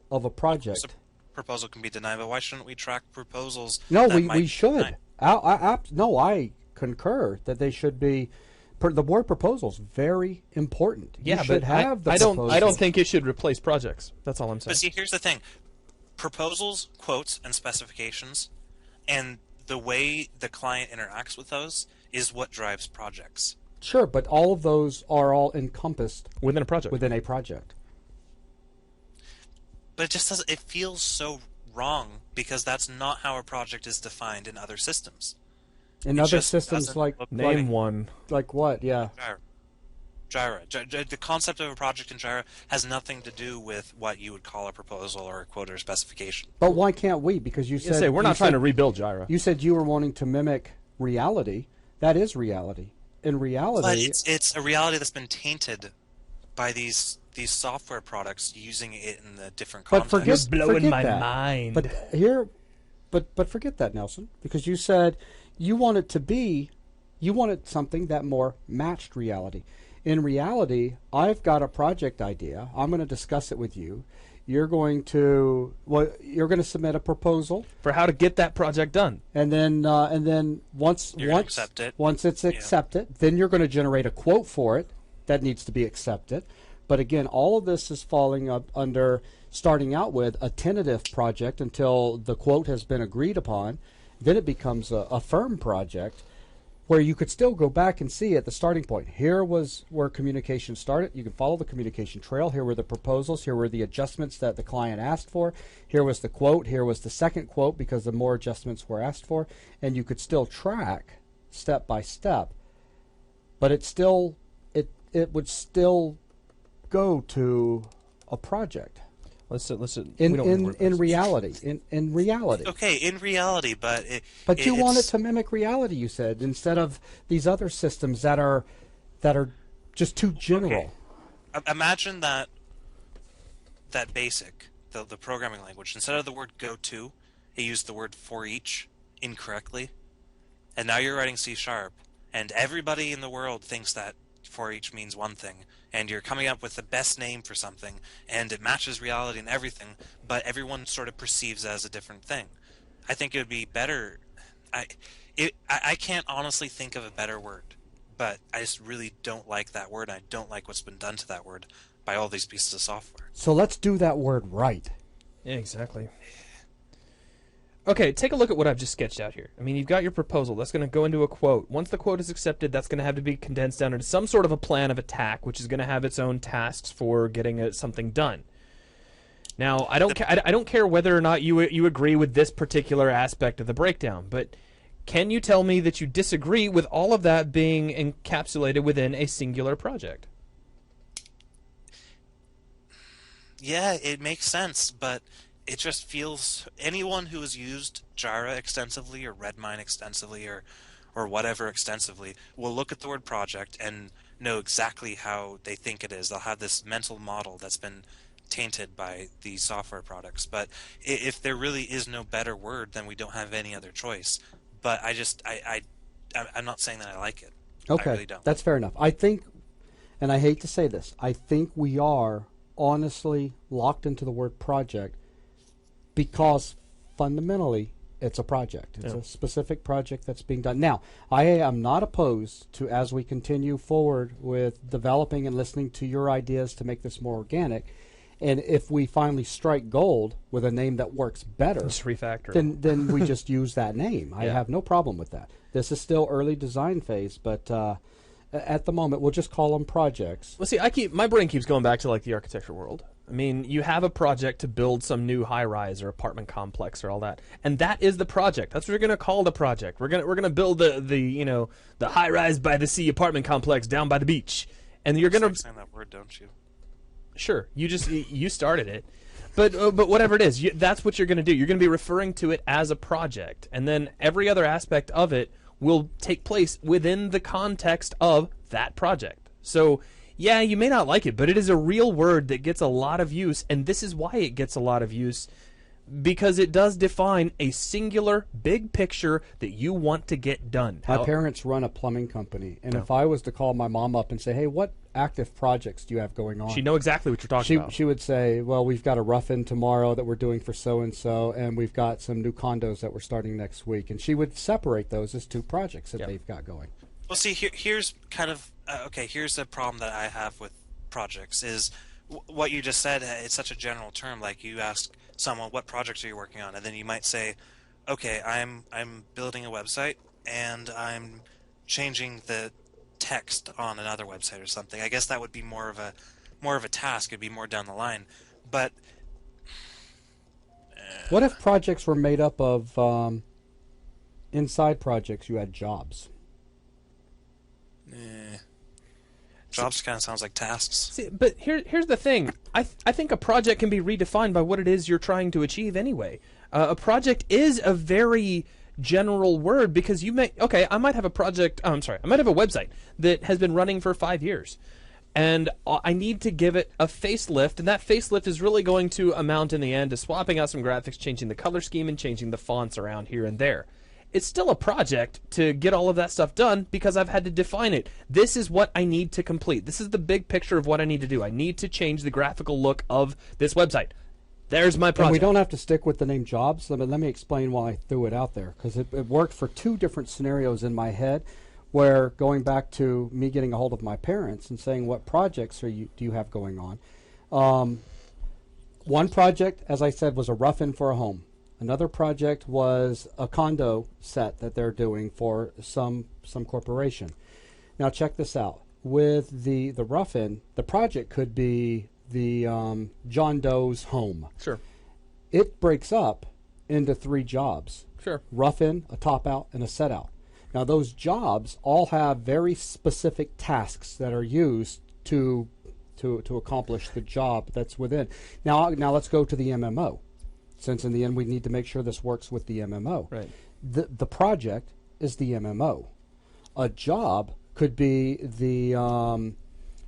of a project. So proposal can be denied, but why shouldn't we track proposals? No, that might we be should. denied? No, I concur that they should be. The word proposal is very important. Yeah, you should but have the I don't proposal. think it should replace projects. That's all I'm saying. But see, here's the thing: proposals, quotes, and specifications, and the way the client interacts with those is what drives projects. Sure, but all of those are all encompassed Within a project. within a project. But it just doesn't. It feels so wrong, because that's not how a project is defined in other systems. In It other just systems, doesn't like look Name right. one. like what? Yeah. Jira. The concept of a project in Jira has nothing to do with what you would call a proposal or a quote or a specification. But why can't we? Because you said We're not trying to rebuild Jira. You said you were wanting to mimic reality. That is reality. In reality, But it's a reality that's been tainted by these software products using it in the different But contexts. forget- blowing forget my that. mind. But forget that, Nelson, because you said you wanted something that more matched reality. In reality, I've got a project idea. I'm going to discuss it with you. You're going to submit a proposal, For how to get that project done. and then once You're gonna accept it. once it's accepted, then you're going to generate a quote for it that needs to be accepted. But again, all of this is falling up under starting out with a tentative project until the quote has been agreed upon. Then it becomes a firm project where you could still go back and see at the starting point. Here was where communication started. You can follow the communication trail. Here were the proposals. Here were the adjustments that the client asked for. Here was the quote. Here was the second quote, because the more adjustments were asked for. And you could still track step by step. But it would still go to a project. Let's we In don't need in WordPress. reality, in reality. Okay, in reality, but But you want it it's- to mimic reality, you said, instead of these other systems that are just too general. Imagine that basic, the programming language, instead of the word go to, it used the word for each incorrectly. And now you're writing C#, and everybody in the world thinks that for each means one thing, and you're coming up with the best name for something, and it matches reality and everything, but everyone sort of perceives it as a different thing. I think it would be better. I can't honestly think of a better word, but I just really don't like that word. I don't like what's been done to that word by all these pieces of software. So let's do that word right. Yeah, exactly. Okay, take a look at what I've just sketched out here. I mean, you've got your proposal. That's going to go into a quote. Once the quote is accepted, that's going to have to be condensed down into some sort of a plan of attack, which is going to have its own tasks for getting something done. Now, I don't care whether or not you agree with this particular aspect of the breakdown, but can you tell me that you disagree with all of that being encapsulated within a singular project? Yeah, it makes sense, but it just feels anyone who has used Jira extensively or Redmine extensively or whatever extensively will look at the word project and know exactly how they think it is. They'll have this mental model that's been tainted by these software products. But if there really is no better word, then we don't have any other choice. But I'm not saying that I like it. Okay, I really don't. that's fair enough. I think, and I hate to say this, I think we are honestly locked into the word project because fundamentally it's a project. It's a specific project that's being done. Now, I am not opposed to, as we continue forward with developing and listening to your ideas to make this more organic, and if we finally strike gold with a name that works better, Just refactor it. then we just use that name. I have no problem with that. This is still early design phase, but at the moment, we'll just call them projects. Well, see, my brain keeps going back to like the architecture world. I mean, you have a project to build some new high-rise or apartment complex or all that, and that is the project. That's what you're going to call the project. We're gonna build the high-rise by the sea apartment complex down by the beach, and you're going to saying that word, don't you? Sure, you started it, but whatever it is, that's what you're going to do. You're going to be referring to it as a project, and then every other aspect of it will take place within the context of that project. So, yeah, you may not like it, but it is a real word that gets a lot of use, and this is why it gets a lot of use, because it does define a singular big picture that you want to get done. My parents run a plumbing company, and if I was to call my mom up and say, hey, what active projects do you have going on? She'd know exactly what you're talking about. She would say, well, we've got a rough-in tomorrow that we're doing for so-and-so, and we've got some new condos that we're starting next week. And she would separate those as two projects that they've got going. Well, see, here's kind of here's the problem that I have with projects is what you just said. It's such a general term. Like you ask someone, "What projects are you working on?" and then you might say, "Okay, I'm building a website and I'm changing the text on another website or something." I guess that would be more of a task. It'd be more down the line. But what if projects were made up of inside projects? You had jobs. Jobs kind of sounds like tasks. See, but here's the thing. I think a project can be redefined by what it is you're trying to achieve anyway. A project is a very general word because I might have a project. I might have a website that has been running for 5 years, and I need to give it a facelift, and that facelift is really going to amount in the end to swapping out some graphics, changing the color scheme, and changing the fonts around here and there. It's still a project to get all of that stuff done because I've had to define it. This is what I need to complete. This is the big picture of what I need to do. I need to change the graphical look of this website. There's my project. And we don't have to stick with the name jobs. Let me explain why I threw it out there, because it worked for two different scenarios in my head, where going back to me getting a hold of my parents and saying, what projects do you have going on? One project, as I said, was a rough-in for a home. Another project was a condo set that they're doing for some corporation. Now check this out. With the rough-in, the project could be the John Doe's home. Sure. It breaks up into 3 jobs. Sure. Rough-in, a top-out, and a set-out. Now those jobs all have very specific tasks that are used to to accomplish the job that's within. Now let's go to the MMO, since in the end we need to make sure this works with the MMO. Right. The project is the MMO. A job could be the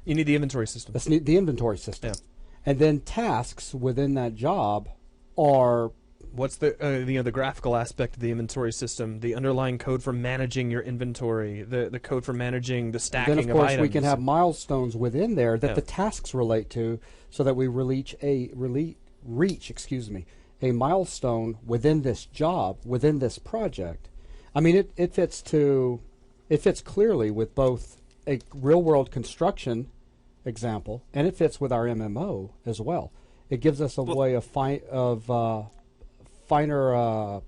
You need the inventory system. the inventory system, Yeah. and then tasks within that job are What's the graphical aspect of the inventory system, the underlying code for managing your inventory, the code for managing the stacking then of course items. we can have milestones within there that Yeah. the tasks relate to, so that we reach a milestone within this job, within this project. I mean, it fits clearly with both a real world construction example, and it fits with our MMO as well. It gives us a way of finer finer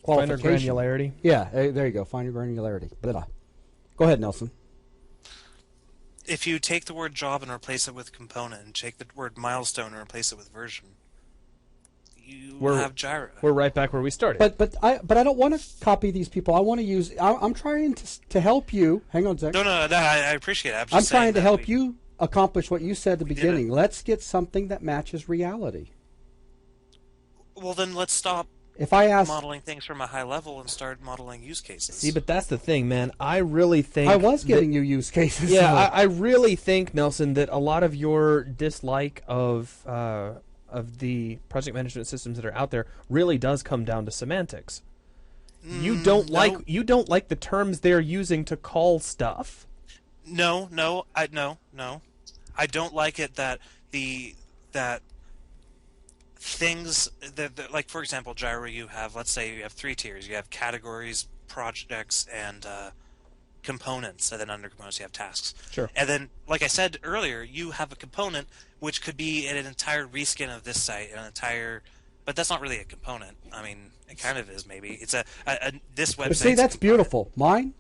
qualification. granularity. Yeah, there you go, finer granularity. Blah. Go ahead, Nelson. If you take the word job and replace it with component, and take the word milestone and replace it with version, you have Jira. We're right back where we started. But I don't want to copy these people. I want to use. I'm trying to help you. Hang on a second. No, I appreciate it. I'm trying to help you accomplish what you said at the beginning. Let's get something that matches reality. Well, then let's stop If I ask, modeling things from a high level and start modeling use cases. See, but that's the thing, man. I really think I was giving you use cases. Yeah, I really think, Nelson, that a lot of your dislike of the project management systems that are out there really does come down to semantics. You don't like the terms they're using to call stuff. No. I don't like it that things that like, for example, Jira, you have, let's say you have 3 tiers. You have categories, projects, and components, and then under components you have tasks. Sure. And then, like I said earlier, you have a component which could be an entire reskin of this site, but that's not really a component. I mean, it kind of is, maybe. It's this website. But see, that's beautiful. Mine,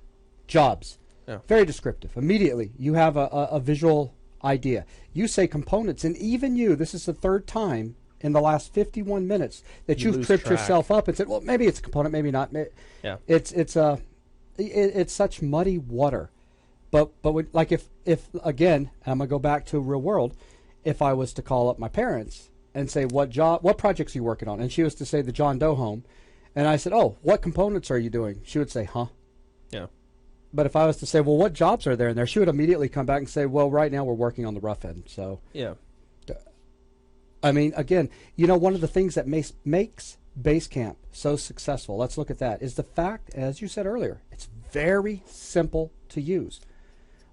jobs. Yeah. Very descriptive. Immediately, you have a visual idea. You say components, and even you, this is the 3rd time in the last 51 minutes that You you've lose tripped track. yourself up and said, well, maybe it's a component, maybe not. Yeah. It's such muddy water. But like if again, I'm going to go back to real world, if I was to call up my parents and say, what projects are you working on? And she was to say the John Doe home. And I said, oh, what components are you doing? She would say, huh? Yeah. But if I was to say, well, what jobs are there in there? She would immediately come back and say, well, right now we're working on the rough end. So, Yeah. I mean, again, one of the things that makes Basecamp so successful, let's look at that, is the fact, as you said earlier, it's very simple to use.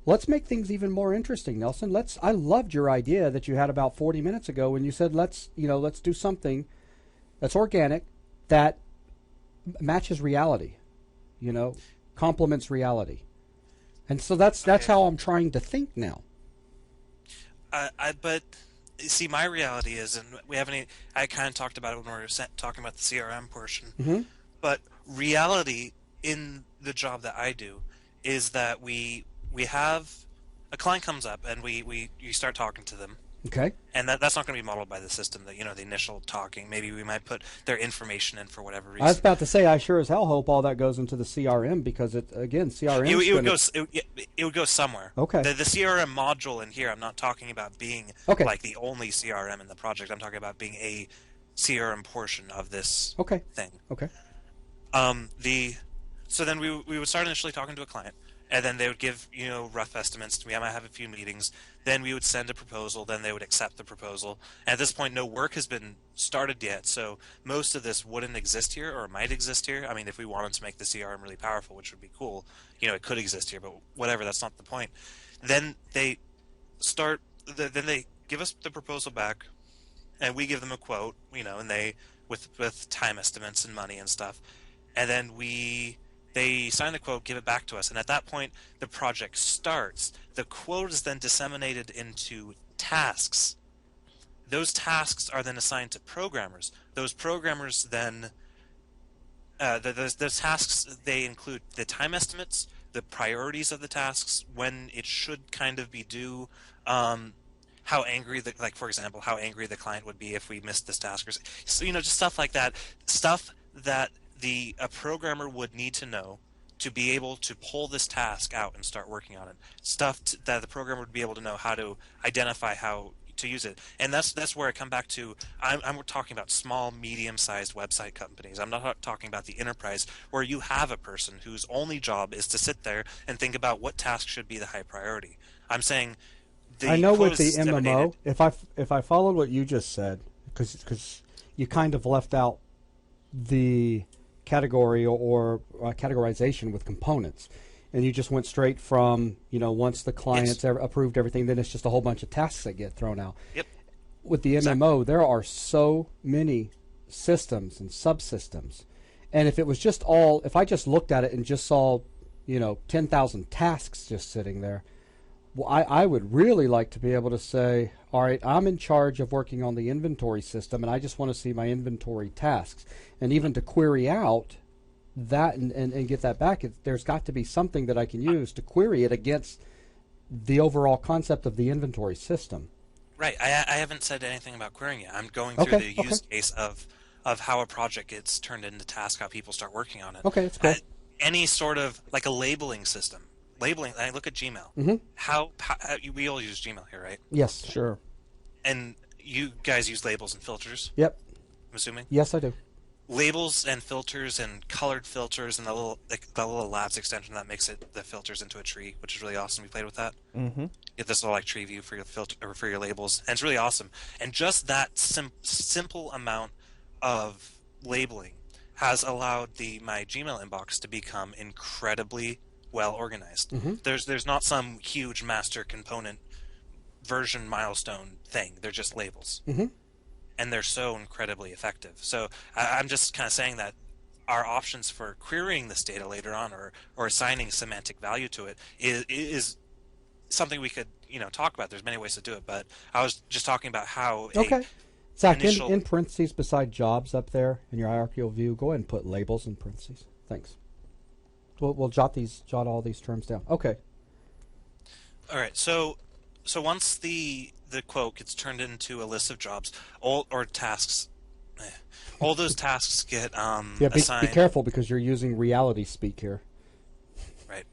Let's make things even more interesting, Nelson. I loved your idea that you had about 40 minutes ago when you said, let's do something that's organic, that matches reality, complements reality. And so that's how I'm trying to think now. But see, my reality is, and I kind of talked about it when we were talking about the CRM portion, Mm-hmm. but reality in the job that I do is that we have a client comes up and you start talking to them. Okay. And that's not going to be modeled by the system. The initial talking. Maybe we might put their information in for whatever reason. I was about to say, I sure as hell hope all that goes into the CRM, because CRM. It would go somewhere. Okay. The CRM module in here, I'm not talking about being Okay. like the only CRM in the project. I'm talking about being a CRM portion of this thing. Okay. So then we would start initially talking to a client, and then they would give rough estimates to me. I might have a few meetings. Then we would send a proposal. Then they would accept the proposal. At this point, no work has been started yet, so most of this wouldn't exist here, or might exist here. I mean, if we wanted to make the CRM really powerful, which would be cool, it could exist here. But whatever, that's not the point. Then they start. Then they give us the proposal back, and we give them a quote. And they with time estimates and money and stuff, and then they sign the quote, give it back to us, and at that point, the project starts. The quote is then disseminated into tasks. Those tasks are then assigned to programmers. Those programmers then, those tasks, they include the time estimates, the priorities of the tasks, when it should kind of be due, how angry, for example, how angry the client would be if we missed this task, or so, just stuff like that. Stuff that a programmer would need to know to be able to pull this task out and start working on it. Stuff that the programmer would be able to know how to identify how to use it. And that's where I come back to, I'm talking about small, medium-sized website companies. I'm not talking about the enterprise where you have a person whose only job is to sit there and think about what task should be the high priority. I'm saying I know with the MMO, if I followed what you just said, because you kind of left out the category or categorization with components, and you just went straight from, once the client's approved everything, then it's just a whole bunch of tasks that get thrown out. Yep. With the MMO, there are so many systems and subsystems, and if I just looked at it and just saw, 10,000 tasks just sitting there, well, I would really like to be able to say, all right, I'm in charge of working on the inventory system, and I just want to see my inventory tasks. And even to query out that and get that back, there's got to be something that I can use to query it against the overall concept of the inventory system. Right. I haven't said anything about querying it. I'm going through the use case of how a project gets turned into task, how people start working on it. Okay, that's cool. Any sort of, like a labeling system. Labeling, I look at Gmail. Mm-hmm. How we all use Gmail here, right? Yes. Sure. And you guys use labels and filters? Yep. I'm assuming? Yes, I do. Labels and filters and colored filters and the little labs extension that makes the filters into a tree, which is really awesome. We played with that. Mm-hmm. Get this little tree view for your filter or for your labels, and it's really awesome. And just that simple amount of labeling has allowed my Gmail inbox to become incredibly well organized. Mm-hmm. There's not some huge master component version milestone thing. They're just labels. Mm-hmm. And they're so incredibly effective. So I'm just kind of saying that our options for querying this data later on or assigning semantic value to it is something we could talk about. There's many ways to do it, but I was just talking about how Zach, in parentheses beside jobs up there in your hierarchical view, go ahead and put labels in parentheses. Thanks. We'll jot all these terms down. Okay. All right. So once the quote gets turned into a list of jobs or tasks, all those tasks get assigned. Be careful because you're using reality speak here. Right.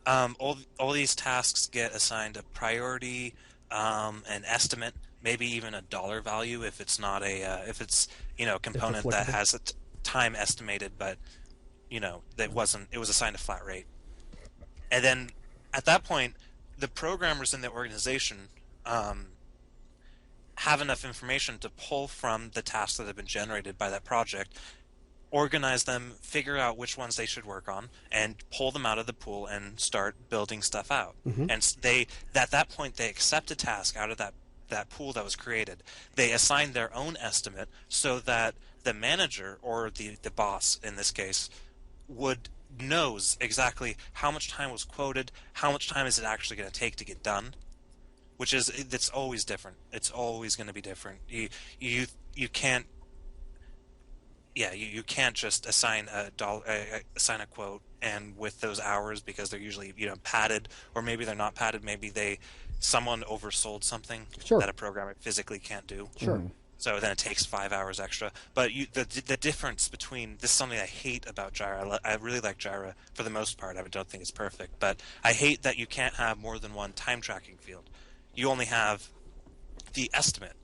All these tasks get assigned a priority, an estimate, maybe even a dollar value if it's not a component that has a time estimated, but it was assigned a flat rate. And then at that point, the programmers in the organization have enough information to pull from the tasks that have been generated by that project, organize them, figure out which ones they should work on, and pull them out of the pool and start building stuff out. Mm-hmm. And at that point, they accept a task out of that pool that was created. They assign their own estimate so that the manager or the boss in this case knows exactly how much time was quoted, how much time is it actually going to take to get done, it's always different. It's always going to be different. You can't just assign assign a quote and with those hours, because they're usually padded, or maybe they're not padded. Maybe someone oversold something that a programmer physically can't do. Sure. Mm-hmm. So then it takes 5 hours extra. But the difference between this is something I hate about Jira. I really like Jira for the most part. I don't think it's perfect, but I hate that you can't have more than one time tracking field. You only have the estimate,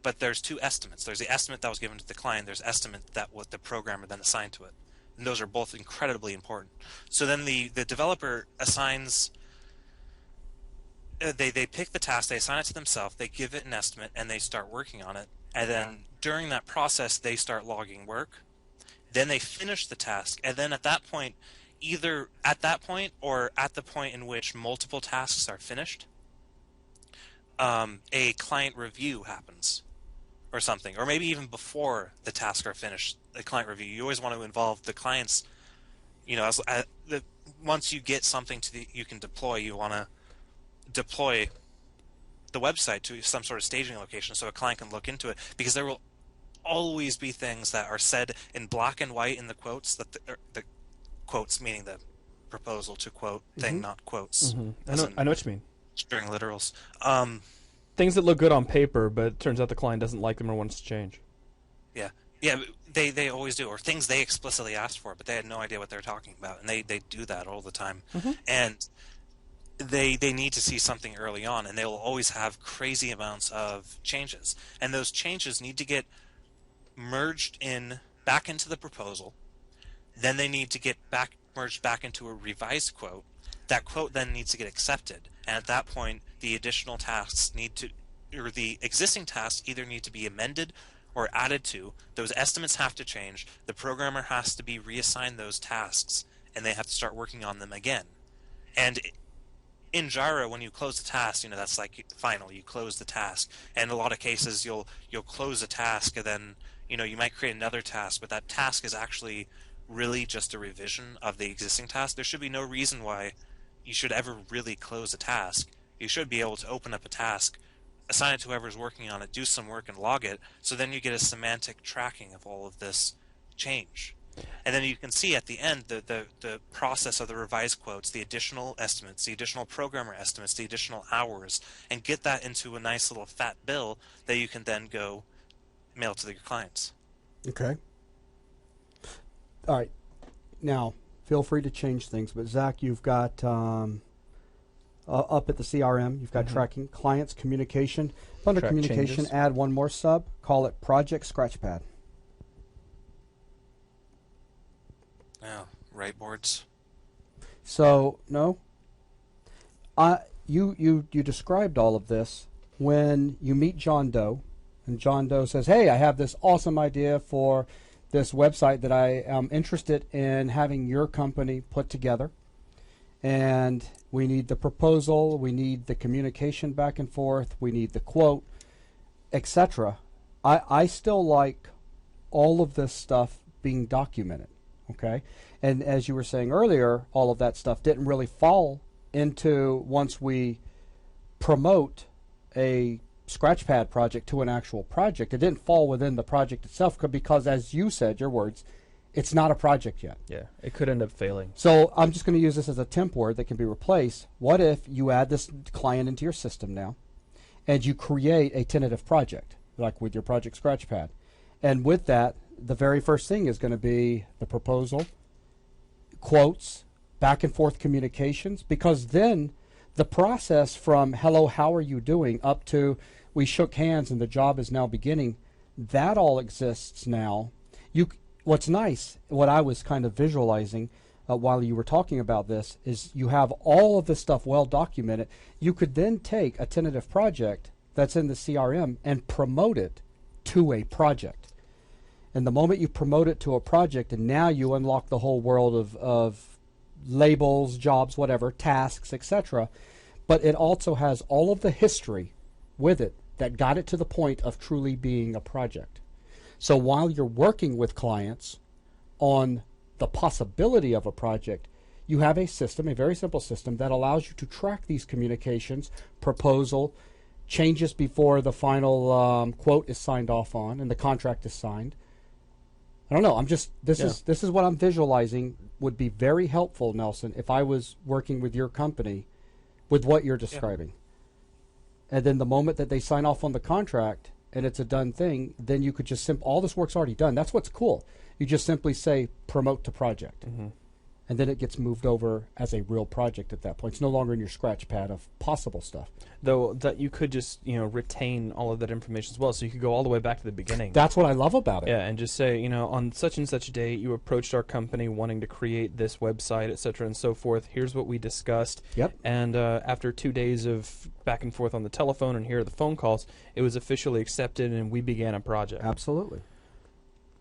but there's two estimates. There's the estimate that was given to the client. There's estimate that what the programmer then assigned to it, and those are both incredibly important. So then the developer assigns. They pick the task, they assign it to themselves, they give it an estimate, and they start working on it. And then during that process, they start logging work. Then they finish the task, and then at that point, either at that point or at the point in which multiple tasks are finished, a client review happens or something. Or maybe even before the tasks are finished, the client review. You always want to involve the clients. Once you get something you can deploy, you want to deploy the website to some sort of staging location so a client can look into it, because there will always be things that are said in black and white in the quotes, that the quotes meaning the proposal to quote thing, not quotes. Mm-hmm. I know what you mean. String literals. Things that look good on paper, but it turns out the client doesn't like them or wants to change. Yeah. Yeah, they always do, or things they explicitly asked for, but they had no idea what they're talking about, and they do that all the time. And they need to see something early on, and they will always have crazy amounts of changes, and those changes need to get merged in back into the proposal. Then they need to get merged back into a revised quote. That quote then needs to get accepted, and at that point, the additional tasks or the existing tasks either need to be amended or added to. Those estimates have to change. The programmer has to be reassigned those tasks, and they have to start working on them again. And in Jira, when you close the task, that's like final. You close the task, and in a lot of cases, you'll close a task, and then you might create another task, but that task is actually really just a revision of the existing task. There should be no reason why you should ever really close a task. You should be able to open up a task, assign it to whoever's working on it, do some work, and log it. So then you get a semantic tracking of all of this change. And then you can see at the end the process of the revised quotes, the additional estimates, the additional programmer estimates, the additional hours, and get that into a nice little fat bill that you can then go mail to your clients. Okay. All right. Now, feel free to change things, but Zach, you've got up at the CRM, you've got tracking, clients, communication. Under Track communication, changes. add one more sub, call it Project Scratchpad. Yeah, right boards. So, no. You described all of this when you meet John Doe, and John Doe says, hey, I have this awesome idea for this website that I am interested in having your company put together. And we need the proposal, we need the communication back and forth, we need the quote, etc. I still like all of this stuff being documented, okay? And as you were saying earlier, all of that stuff didn't really fall into once we promote a Scratchpad project to an actual project. It didn't fall within the project itself because, as you said, your words, it's not a project yet. Yeah, it could end up failing. So I'm just going to use this as a temp word that can be replaced. What if you add this client into your system now, and you create a tentative project, like with your Project Scratchpad? And with that, the very first thing is going to be the proposal, quotes, back and forth communications, because then the process from hello, how are you doing, up to we shook hands and the job is now beginning, that all exists now. What's nice, what I was kind of visualizing while you were talking about this, is you have all of this stuff well documented. You could then take a tentative project that's in the CRM and promote it to a project. And the moment you promote it to a project, and now you unlock the whole world of labels, jobs, whatever, tasks, etc. But it also has all of the history with it that got it to the point of truly being a project. So while you're working with clients on the possibility of a project, you have a system, a very simple system, that allows you to track these communications, proposal, changes before the final quote is signed off on and the contract is signed. I don't know. This is what I'm visualizing would be very helpful, Nelson, if I was working with your company with what you're describing. Yeah. And then the moment that they sign off on the contract and it's a done thing, then you could just all this work's already done. That's what's cool. You just simply say promote to project. Mm-hmm. And then it gets moved over as a real project at that point. It's no longer in your scratch pad of possible stuff. Though that you could just, retain all of that information as well, so you could go all the way back to the beginning. That's what I love about it. Yeah, and just say, on such and such a date, you approached our company wanting to create this website, et cetera, and so forth. Here's what we discussed. Yep. And after 2 days of back and forth on the telephone and here are the phone calls, it was officially accepted and we began a project. Absolutely.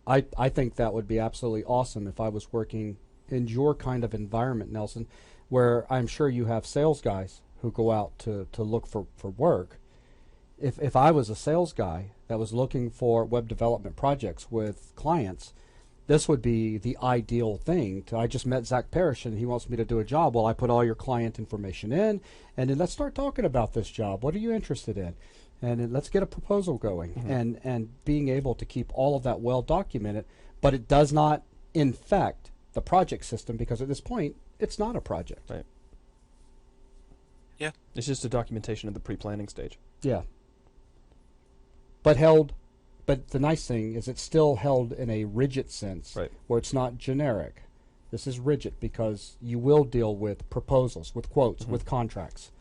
I think that would be absolutely awesome if I was working in your kind of environment, Nelson, where I'm sure you have sales guys who go out to look for work. If I was a sales guy that was looking for web development projects with clients, this would be the ideal thing. I just met Zach Parrish and he wants me to do a job. Well, I put all your client information in, and then let's start talking about this job. What are you interested in? And then let's get a proposal going. Mm-hmm. And being able to keep all of that well documented, but it does not infect the project system, because at this point it's not a project. Right. Yeah. It's just a documentation of the pre-planning stage. Yeah. But held but the nice thing is it's still held in a rigid sense, Right. where it's not generic. This is rigid because you will deal with proposals, with quotes, with contracts,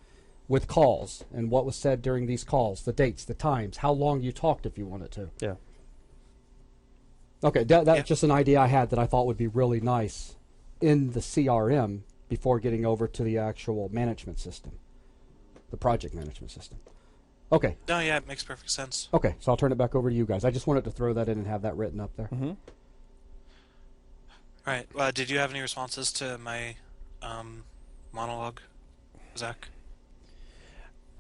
with calls, and what was said during these calls, the dates, the times, how long you talked if you wanted to. Yeah. Okay, that's just an idea I had that I thought would be really nice in the CRM before getting over to the actual management system, the project management system. Okay. No, yeah, it makes perfect sense. Okay, so I'll turn it back over to you guys. I just wanted to throw that in and have that written up there. Mm-hmm. All right. Did you have any responses to my monologue, Zach?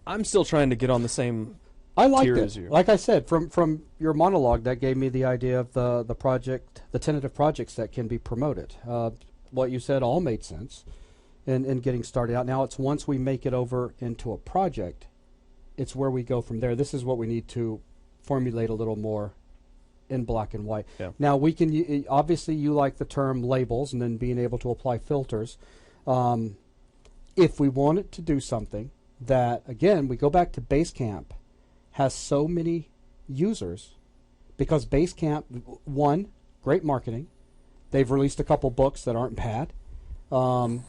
I'm still trying to get on the same I liked tier it. as you. Like I said, from your monologue, that gave me the idea of the project, the tentative projects that can be promoted. What you said all made sense in getting started out. Now it's once we make it over into a project, it's where we go from there. This is what we need to formulate a little more in black and white. Yeah. Now we can obviously you like the term labels and then being able to apply filters. If we wanted to do something that, again, we go back to Basecamp, has so many users because Basecamp, one, great marketing. They've released a couple books that aren't bad. Well,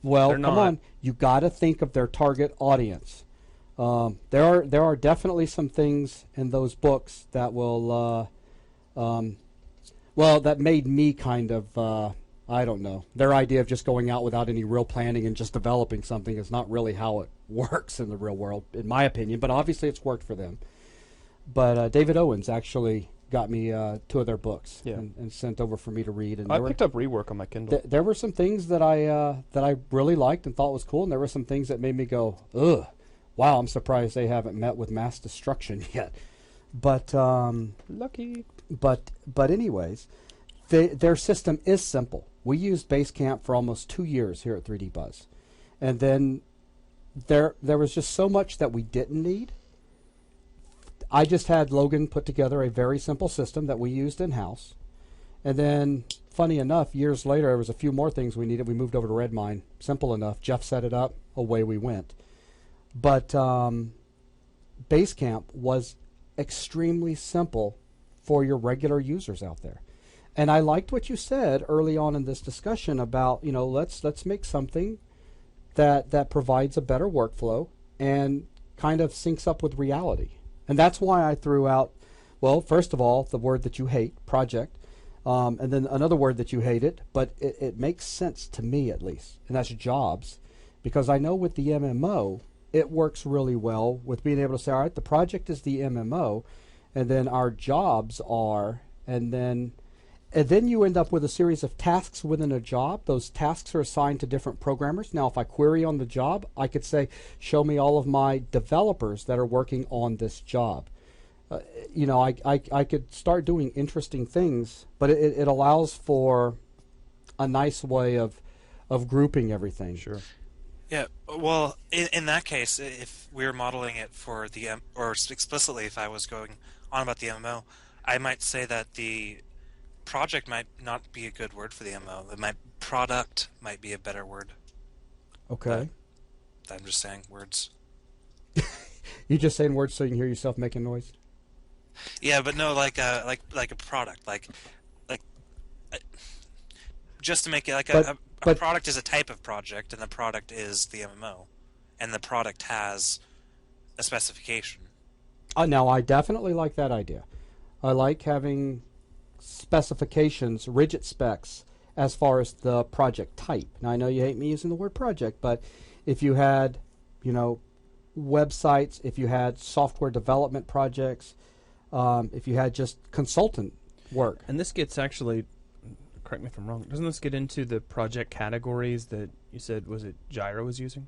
come on, you got to think of their target audience. There are definitely some things in those books that will, that made me kind of, I don't know. Their idea of just going out without any real planning and just developing something is not really how it works in the real world, in my opinion. But obviously, it's worked for them. But David Owens actually got me 2 of their books and sent over for me to read. And I picked up Rework on my Kindle. There were some things that I really liked and thought was cool, and there were some things that made me go, ugh, wow, I'm surprised they haven't met with mass destruction yet. But lucky. But anyways, their system is simple. We used Basecamp for almost 2 years here at 3D Buzz, and then there was just so much that we didn't need. I just had Logan put together a very simple system that we used in-house. And then, funny enough, years later, there was a few more things we needed. We moved over to Redmine. Simple enough. Jeff set it up. Away we went. But Basecamp was extremely simple for your regular users out there. And I liked what you said early on in this discussion about, let's make something that provides a better workflow and kind of syncs up with reality. And that's why I threw out, well, first of all, the word that you hate, project, and then another word that you hated, but it makes sense to me at least, and that's jobs. Because I know with the MMO, it works really well with being able to say, all right, the project is the MMO, and then our jobs are, and then you end up with a series of tasks within a job. Those tasks are assigned to different programmers. Now, if I query on the job, I could say, show me all of my developers that are working on this job. I could start doing interesting things, but it allows for a nice way of grouping everything. Sure. Yeah, well, in that case, if we were modeling it for or explicitly, if I was going on about the MMO, I might say that the project might not be a good word for the MMO. Product might be a better word. Okay. I'm just saying words. You just saying words so you can hear yourself making noise? Yeah, but no, like a product, just to make it like a product is a type of project, and the product is the MMO, and the product has a specification. Now, I definitely like that idea. I like having specifications, rigid specs, as far as the project type. Now, I know you hate me using the word project, but if you had, websites, if you had software development projects, if you had just consultant work. And this gets actually, correct me if I'm wrong, doesn't this get into the project categories that you said, was it Jira was using?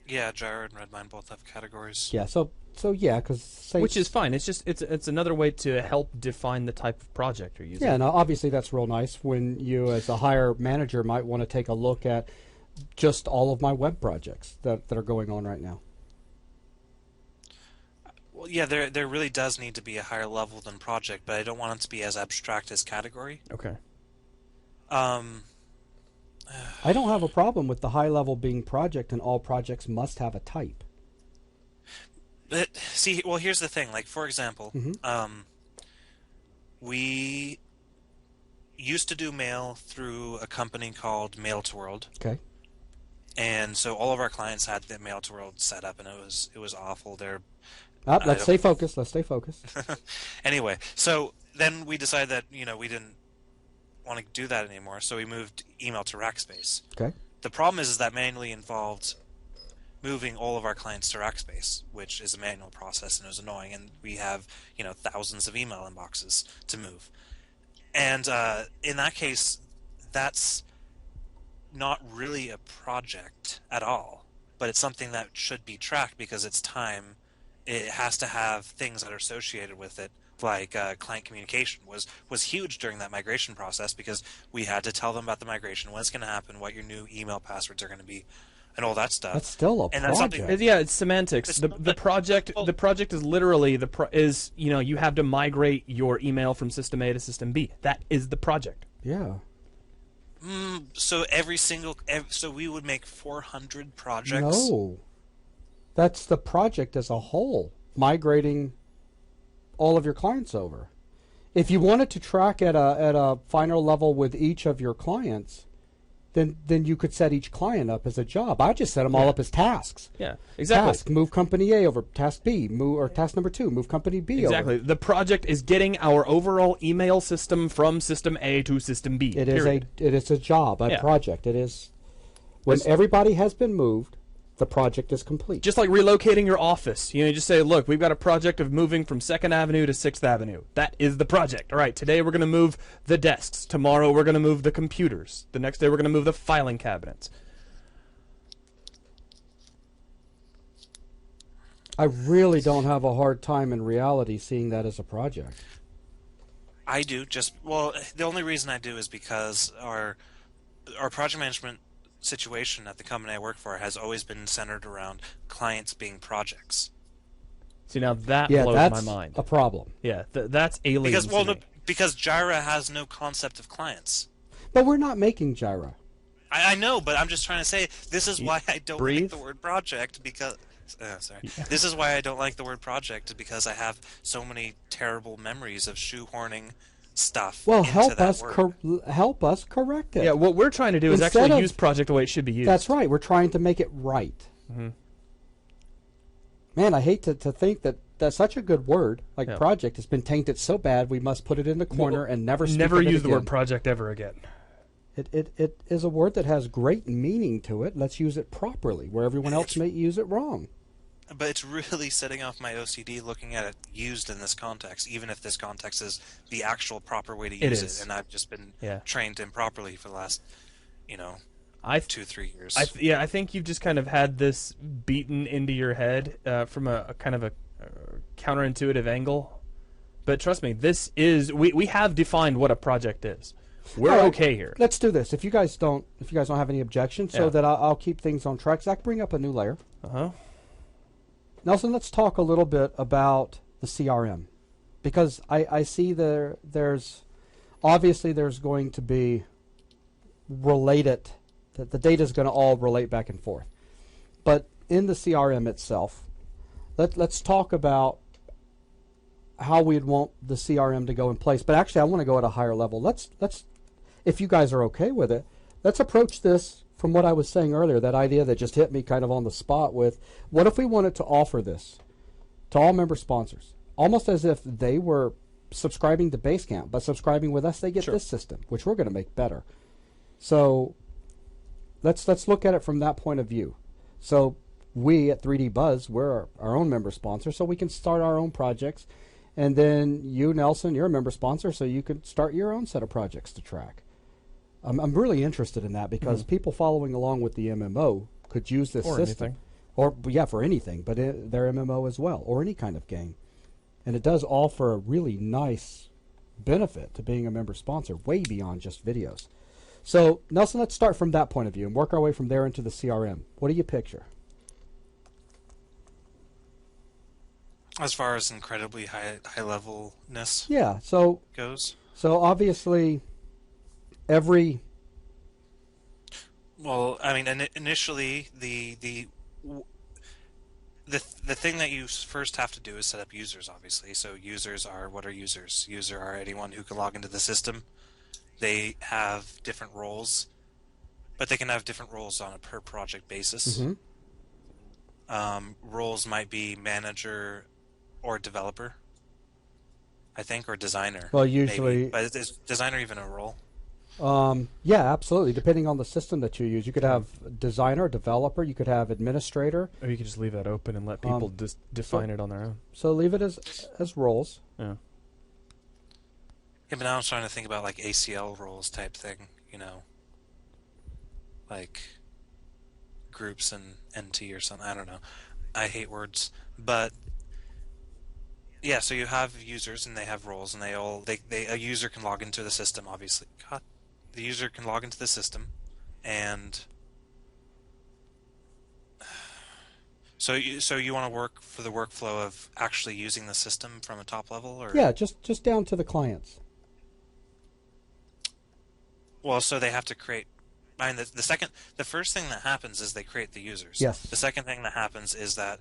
Yeah, Jira and Redmine both have categories. Yeah, so yeah, because which is fine. It's just it's another way to help define the type of project you're using. Yeah, now obviously that's real nice when you, as a hire manager, might want to take a look at just all of my web projects that are going on right now. Well, yeah, there really does need to be a higher level than project, but I don't want it to be as abstract as category. Okay. I don't have a problem with the high level being project, and all projects must have a type. But see, well, here's the thing. Like, for example, Mm-hmm. we used to do mail through a company called Mail to World, Okay. and so all of our clients had the Mail to World set up, and it was awful. I Let's don't. stay focused. Let's stay focused. Anyway, so then we decided that we didn't want to do that anymore, so we moved email to Rackspace. Okay. The problem is that manually involved moving all of our clients to Rackspace, which is a manual process and it was annoying, and we have thousands of email inboxes to move. And in that case, that's not really a project at all, but it's something that should be tracked because it's time. It has to have things that are associated with it, like client communication was huge during that migration process because we had to tell them about the migration, when it's going to happen, what your new email passwords are going to be, and all that stuff. That's still a And that's something. project. Yeah, it's semantics. It's- The project well- the project is literally you have to migrate your email from system A to system B. That is the project. Yeah. So so we would make 400 projects. No. That's the project as a whole, migrating all of your clients over. If you wanted to track at a finer level with each of your clients, then you could set each client up as a job. I just set them all up as tasks. Yeah, exactly. Task, move company A over task B, or task number 2, move company B Exactly. over. The project is getting our overall email system from system A to system B. It is a job, a Yeah. project. It is when everybody has been moved, the project is complete. Just like relocating your office. You just say, look, we've got a project of moving from 2nd Avenue to 6th Avenue. That is the project. All right, today we're going to move the desks. Tomorrow we're going to move the computers. The next day we're going to move the filing cabinets. I really don't have a hard time in reality seeing that as a project. I do. The only reason I do is because our project management situation at the company I work for has always been centered around clients being projects. See, now that Yeah, blows that's my mind. a problem. Yeah, that's alien Because to me. because Jira has no concept of clients. But we're not making Jira. I know, but I'm just trying to say this is why I don't breathe? like the word project because. Sorry. This is why I don't like the word project because I have so many terrible memories of shoehorning stuff. Well, into help that us word. help us correct it. Yeah, what we're trying to do is Instead actually of- use project the way it should be used. That's right. We're trying to make it right. Mm-hmm. Man, I hate to think that that's such a good word, like Yeah. project, has been tainted so bad we must put it in the corner and never speak Never of it use the again. word project ever again. It is a word that has great meaning to it. Let's use it properly, where everyone else may use it wrong. But it's really setting off my OCD looking at it used in this context, even if this context is the actual proper way to use is. it. And I've just been Yeah. trained improperly for the last, I 2-3 years. I think you've just kind of had this beaten into your head from a kind of a counterintuitive angle. But trust me, we have defined what a project is. We're All right, okay here. Let's do this. If you guys don't have any objections, so Yeah. that I'll keep things on track. Zach, bring up a new layer. Uh-huh. Nelson, let's talk a little bit about the CRM, because I see there's obviously there's going to be related, that the data is going to all relate back and forth. But in the CRM itself, let's talk about how we'd want the CRM to go in place. But actually, I want to go at a higher level. Let's if you guys are okay with it, let's approach this from what I was saying earlier, that idea that just hit me kind of on the spot with, what if we wanted to offer this to all member sponsors, almost as if they were subscribing to Basecamp, but subscribing with us, they get Sure. this system, which we're going to make better. So let's look at it from that point of view. So we at 3D Buzz, we're our own member sponsor, so we can start our own projects. And then you, Nelson, you're a member sponsor, so you can start your own set of projects to track. I'm really interested in that because people following along with the MMO could use this Or system. anything. Or, yeah, for anything, but their MMO as well, or any kind of game. And it does offer a really nice benefit to being a member sponsor, way beyond just videos. So, Nelson, let's start from that point of view and work our way from there into the CRM. What do you picture? as far as incredibly high levelness Yeah, so goes. obviously every... Well, I mean, initially the the thing that you first have to do is set up users, obviously. So users are, what are users? User are anyone who can log into the system. They have different roles, but they can have different roles on a per project basis. Mm-hmm. Roles might be manager or developer, I think, or designer. Well, usually, maybe. But is designer even a role? yeah, absolutely. Depending on the system that you use, you could have designer, developer. You could have administrator. Or you could just leave that open and let people define it on their own. So leave it as roles. Yeah. Yeah, but now I'm trying to think about like ACL roles type thing, like groups and NT or something. I don't know. I hate words, but yeah. So you have users and they have roles, and a user can log into the system. Obviously, God, the user can log into the system, and so you want to work for the workflow of actually using the system from a top level, or Yeah, just down to the clients. well, so they have to create. I mean, the first thing that happens is they create the users. Yes. The second thing that happens is that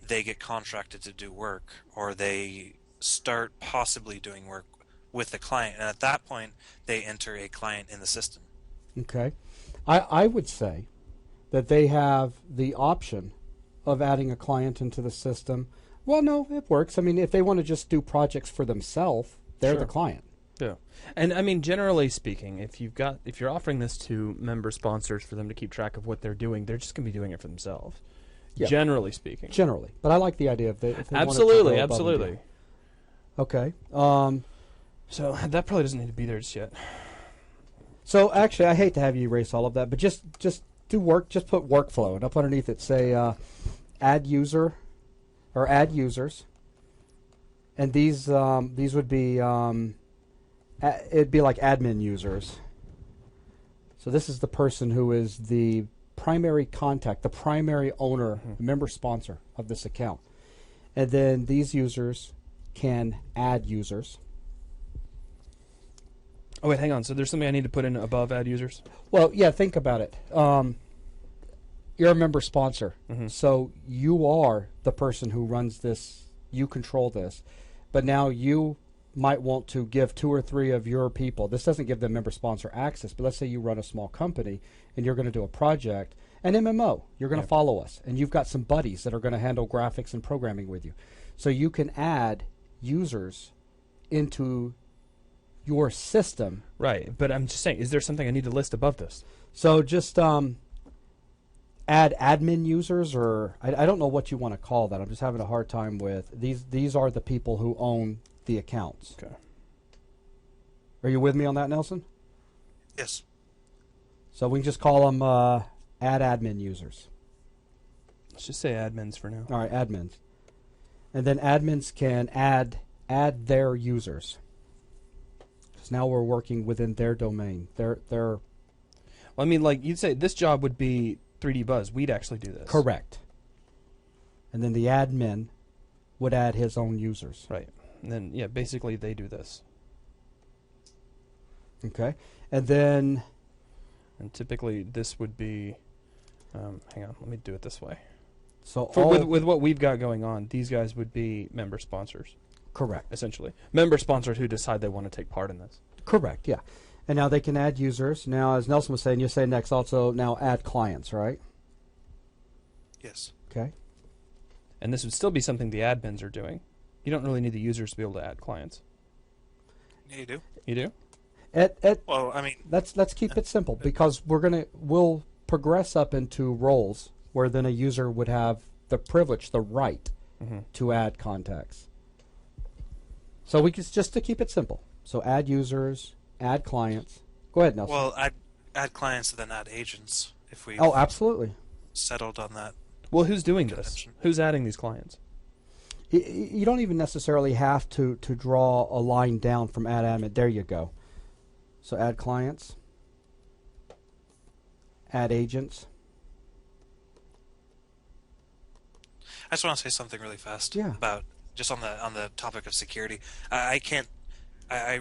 they get contracted to do work, or they start possibly doing work with the client, and at that point, they enter a client in the system. Okay. I would say that they have the option of adding a client into the system. Well, no, it works. I mean, if they want to just do projects for themselves, they're Sure. the client. Yeah, and I mean, generally speaking, if you're offering this to member sponsors for them to keep track of what they're doing, they're just going to be doing it for themselves. Yeah. Generally speaking. Generally, but I like the idea of if they Absolutely, want to go above and absolutely. beyond. Okay. So that probably doesn't need to be there just yet. So actually, I hate to have you erase all of that, but just do work. Just put workflow, and up underneath it say add user or add users, and these would be it'd be like admin users. So this is the person who is the primary contact, the primary owner, member sponsor of this account, and then these users can add users. Oh wait, hang on. So there's something I need to put in above add users? Well, yeah, think about it. You're a member sponsor, so you are the person who runs this. You control this, but now you might want to give 2 or 3 of your people. This doesn't give them member sponsor access, but let's say you run a small company and you're going to do a project, an MMO. You're going to follow us, and you've got some buddies that are going to handle graphics and programming with you. So you can add users into your system. Right, but I'm just saying, is there something I need to list above this? So just add admin users, or I don't know what you want to call that. I'm just having a hard time with these are the people who own the accounts. Okay. Are you with me on that, Nelson? Yes. So we can just call them add admin users. Let's just say admins for now. All right, admins. And then admins can add their users. Because now we're working within their domain. Their Well, I mean, like you'd say this job would be 3D Buzz. We'd actually do this. correct. And then the admin would add his own users. Right. And then, yeah, basically they do this. Okay. And then And typically this would be, hang on, let me do it this way. so With what we've got going on, these guys would be member sponsors, correct. essentially. Member sponsors who decide they want to take part in this. Correct, yeah. And now they can add users. Now, as Nelson was saying, you say next also now add clients, right? Yes. Okay. And this would still be something the admins are doing. You don't really need the users to be able to add clients. Yeah, you do. You do? Well, I mean, Let's keep it simple, because we'll progress up into roles where then a user would have the privilege, the right to add contacts. So we just to keep it simple. So add users, add clients. Go ahead, Nelson. well, I'd add clients and then add agents if we Absolutely. settled on that. Well, who's doing this? Convention. Who's adding these clients? You don't even necessarily have to draw a line down from add admin. There you go. So add clients, add agents. I just want to say something really fast about just on the topic of security. I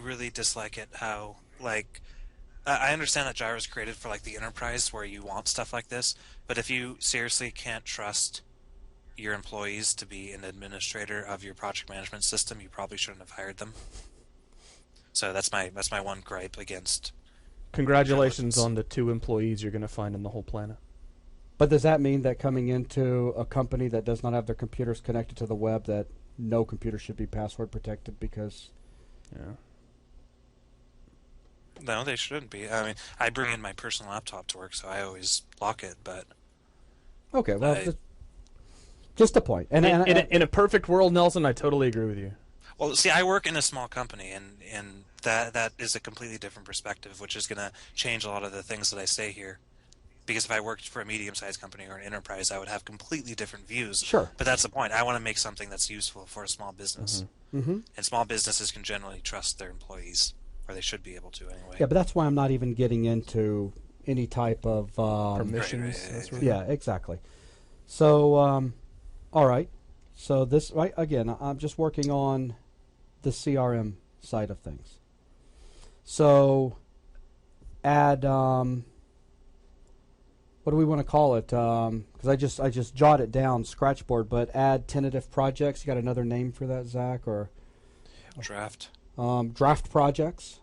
really dislike it how I understand that Jira is created for like the enterprise where you want stuff like this, but if you seriously can't trust your employees to be an administrator of your project management system, you probably shouldn't have hired them. So that's my one gripe against. Congratulations on the 2 employees you're going to find in the whole planet. But does that mean that coming into a company that does not have their computers connected to the web, that no computer should be password protected because... Yeah. No, they shouldn't be. I mean, I bring in my personal laptop to work, so I always lock it, but... Okay, well, just a point. And in a perfect world, Nelson, I totally agree with you. Well, see, I work in a small company, and that is a completely different perspective, which is going to change a lot of the things that I say here. Because if I worked for a medium-sized company or an enterprise, I would have completely different views. Sure. But that's the point. I want to make something that's useful for a small business. Mm-hmm. And small businesses can generally trust their employees, or they should be able to anyway. Yeah, but that's why I'm not even getting into any type of... permissions. Right. Yeah, exactly. So, all right. So this, right, again, I'm just working on the CRM side of things. So add... what do we want to call it? Because I just jot it down, Scratchboard. But add tentative projects. You got another name for that, Zach? Or Draft. Draft projects.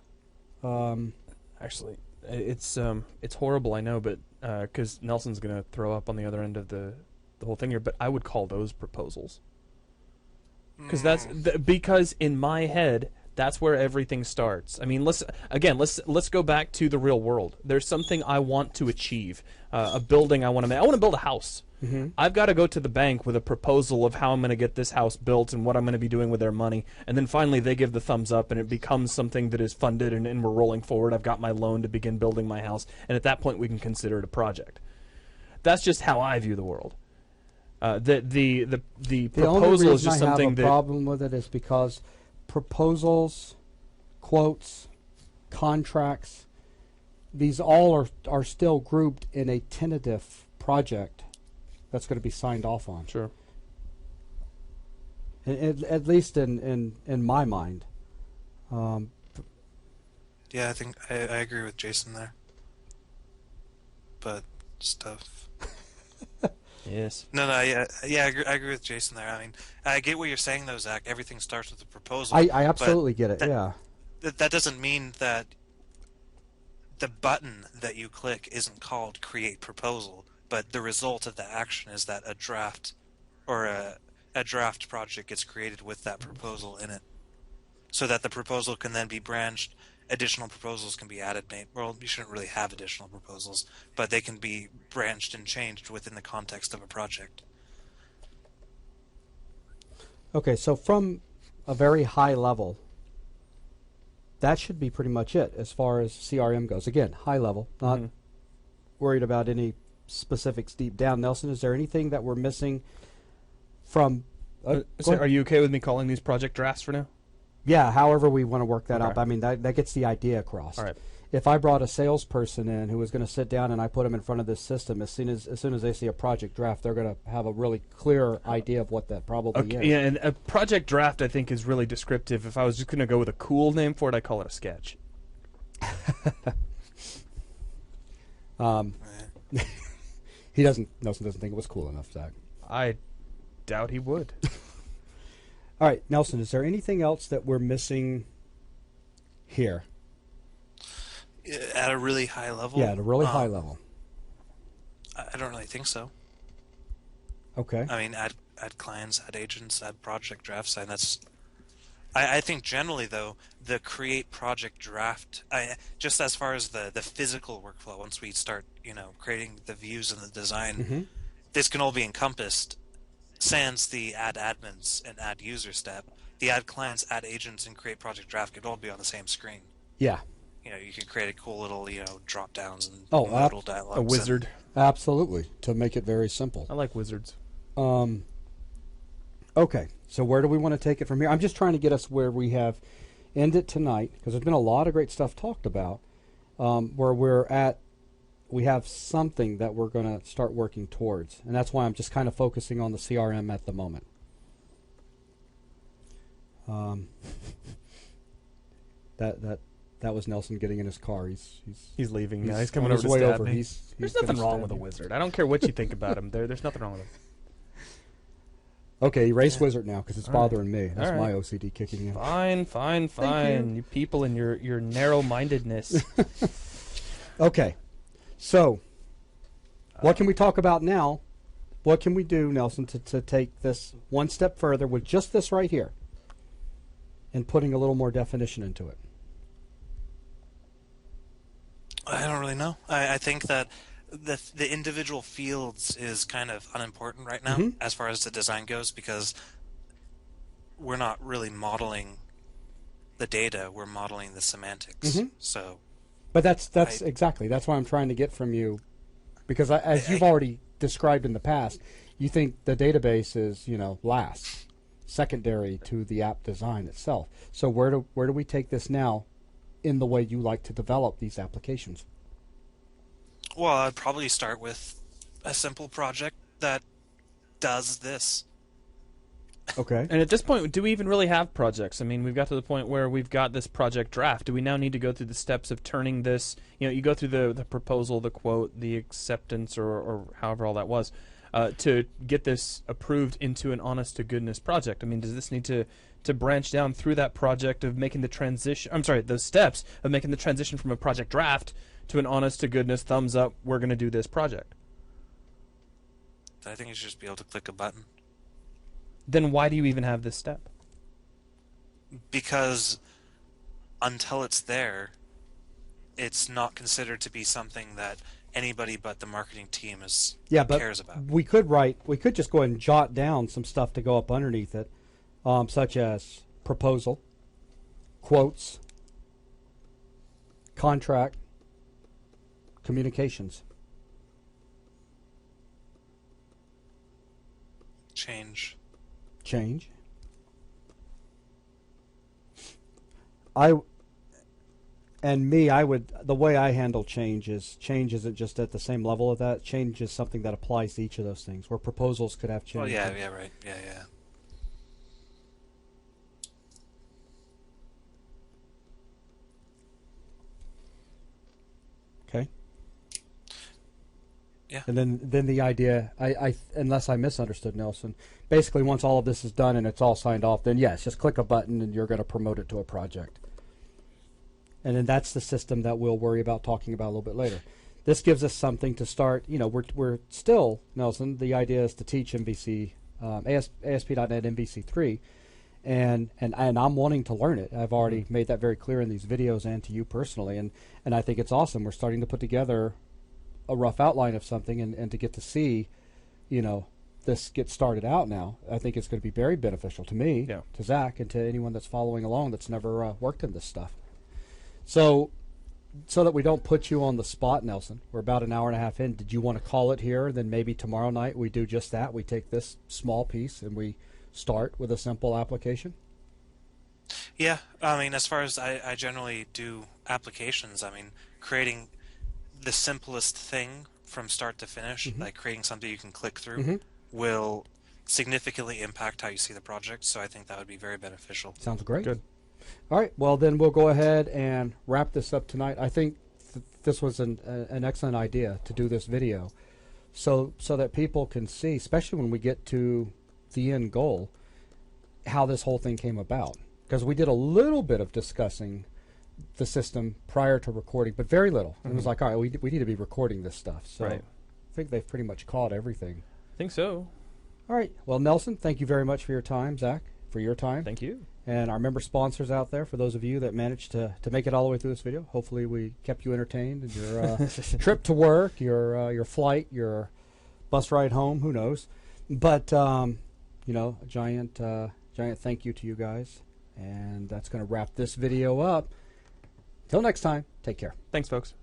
Actually, it's horrible, I know, but because Nelson's going to throw up on the other end of the whole thing here. But I would call those proposals. Because because in my head, that's where everything starts. I mean, let's go back to the real world. There's something I want to achieve, a building I want to make. I want to build a house. Mm-hmm. I've got to go to the bank with a proposal of how I'm going to get this house built and what I'm going to be doing with their money. And then finally they give the thumbs up and it becomes something that is funded and we're rolling forward. I've got my loan to begin building my house. And at that point we can consider it a project. That's just how I view the world. The proposal is just something that... The problem with it is because proposals, quotes, contracts, these all are still grouped in a tentative project that's going to be signed off on. Sure. At least in my mind. Yeah, I think I agree with Jason there. But stuff. Yes. No, yeah, I agree with Jason there. I mean, I get what you're saying, though, Zach. Everything starts with a proposal. I absolutely get it, yeah. That doesn't mean that the button that you click isn't called Create Proposal, but the result of the action is that a draft or a draft project gets created with that proposal in it, so that the proposal can then be branched. Additional proposals can be added. Well, you shouldn't really have additional proposals, but they can be branched and changed within the context of a project. Okay, so from a very high level, that should be pretty much it as far as CRM goes. Again, high level, not worried about any specifics deep down. Nelson, is there anything that we're missing from... are you okay with me calling these project drafts for now? Yeah, however we want to work that up. I mean, that gets the idea across. All right. If I brought a salesperson in who was going to sit down and I put them in front of this system, as soon as they see a project draft, they're going to have a really clear idea of what that probably is. Yeah, and a project draft I think is really descriptive. If I was just going to go with a cool name for it, I call it a sketch. Nelson doesn't think it was cool enough, Zach. I doubt he would. All right, Nelson, is there anything else that we're missing here? At a really high level? Yeah, at a really high level. I don't really think so. Okay. I mean, add clients, add agents, add project drafts, and that's... I think generally, though, the create project draft, just as far as the physical workflow, once we start, creating the views and the design, this can all be encompassed. Sans the add admins and add user step, the add clients, add agents, and create project draft could all be on the same screen. Yeah. You can create a cool little, drop downs and modal dialogues. A wizard. Absolutely, to make it very simple. I like wizards. Okay, so where do we want to take it from here? I'm just trying to get us where we have ended tonight, because there's been a lot of great stuff talked about, where we have something that we're going to start working towards. And that's why I'm just kind of focusing on the CRM at the moment. That was Nelson getting in his car. He's leaving. He's, he's coming on over his to way stab over. me. There's nothing wrong with a wizard. I don't care what you think about him. There's nothing wrong with him. Okay, erase wizard now because it's All right. bothering me. That's All my right. OCD kicking in. Fine. You people and your narrow-mindedness. Okay, so what can we talk about now? What can we do, Nelson, to take this one step further with just this right here and putting a little more definition into it? I don't really know. I think that the individual fields is kind of unimportant right now as far as the design goes, because we're not really modeling the data, we're modeling the semantics. So, but that's exactly that's what I'm trying to get from you, because as you've already described in the past, you think the database is last, secondary to the app design itself. So where do we take this now in the way you like to develop these applications? Well, I'd probably start with a simple project that does this. Okay. And at this point, do we even really have projects? I mean, we've got to the point where we've got this project draft. Do we now need to go through the steps of turning this, you go through the proposal, the quote, the acceptance, or however all that was, to get this approved into an honest-to-goodness project? I mean, does this need to branch down through that project of making the transition, those steps of making the transition from a project draft to an honest-to-goodness, thumbs up, we're going to do this project? I think you should just be able to click a button. Then why do you even have this step? Because until it's there, it's not considered to be something that anybody but the marketing team cares about. We could just go ahead and jot down some stuff to go up underneath it, such as proposal, quotes, contract, communications. Change. The way I handle change isn't just at the same level of that. Change is something that applies to each of those things, where proposals could have change. Oh, yeah, right. Yeah. Okay. Yeah. And then the idea, I unless I misunderstood Nelson, basically once all of this is done and it's all signed off, then yes, just click a button and you're going to promote it to a project. And then that's the system that we'll worry about talking about a little bit later. This gives us something to start. We're still, Nelson, the idea is to teach MVC, ASP.NET MVC3, and I'm wanting to learn it. I've already made that very clear in these videos and to you personally, and I think it's awesome. We're starting to put together a rough outline of something, and to get to see, this get started out now. I think it's going to be very beneficial to me, to Zach, and to anyone that's following along that's never worked in this stuff. So that we don't put you on the spot, Nelson, we're about an hour and a half in. Did you want to call it here? Then maybe tomorrow night we do just that. We take this small piece and we start with a simple application. Yeah, as far as I generally do applications, creating the simplest thing from start to finish, like creating something you can click through, will significantly impact how you see the project. So I think that would be very beneficial. Sounds great. Good. All right, well, then we'll go ahead and wrap this up tonight. I think this was an excellent idea to do this video so that people can see, especially when we get to the end goal, how this whole thing came about. Because we did a little bit of discussing the system prior to recording, but very little. It was like, all right, we need to be recording this stuff. So right. I think they've pretty much caught everything. I think so. All right. Well, Nelson, thank you very much for your time. Zach, for your time. Thank you. And our member sponsors out there, for those of you that managed to make it all the way through this video, hopefully we kept you entertained in your trip to work, your flight, your bus ride home, who knows. But, a giant thank you to you guys. And that's going to wrap this video up. Till next time, take care. Thanks, folks.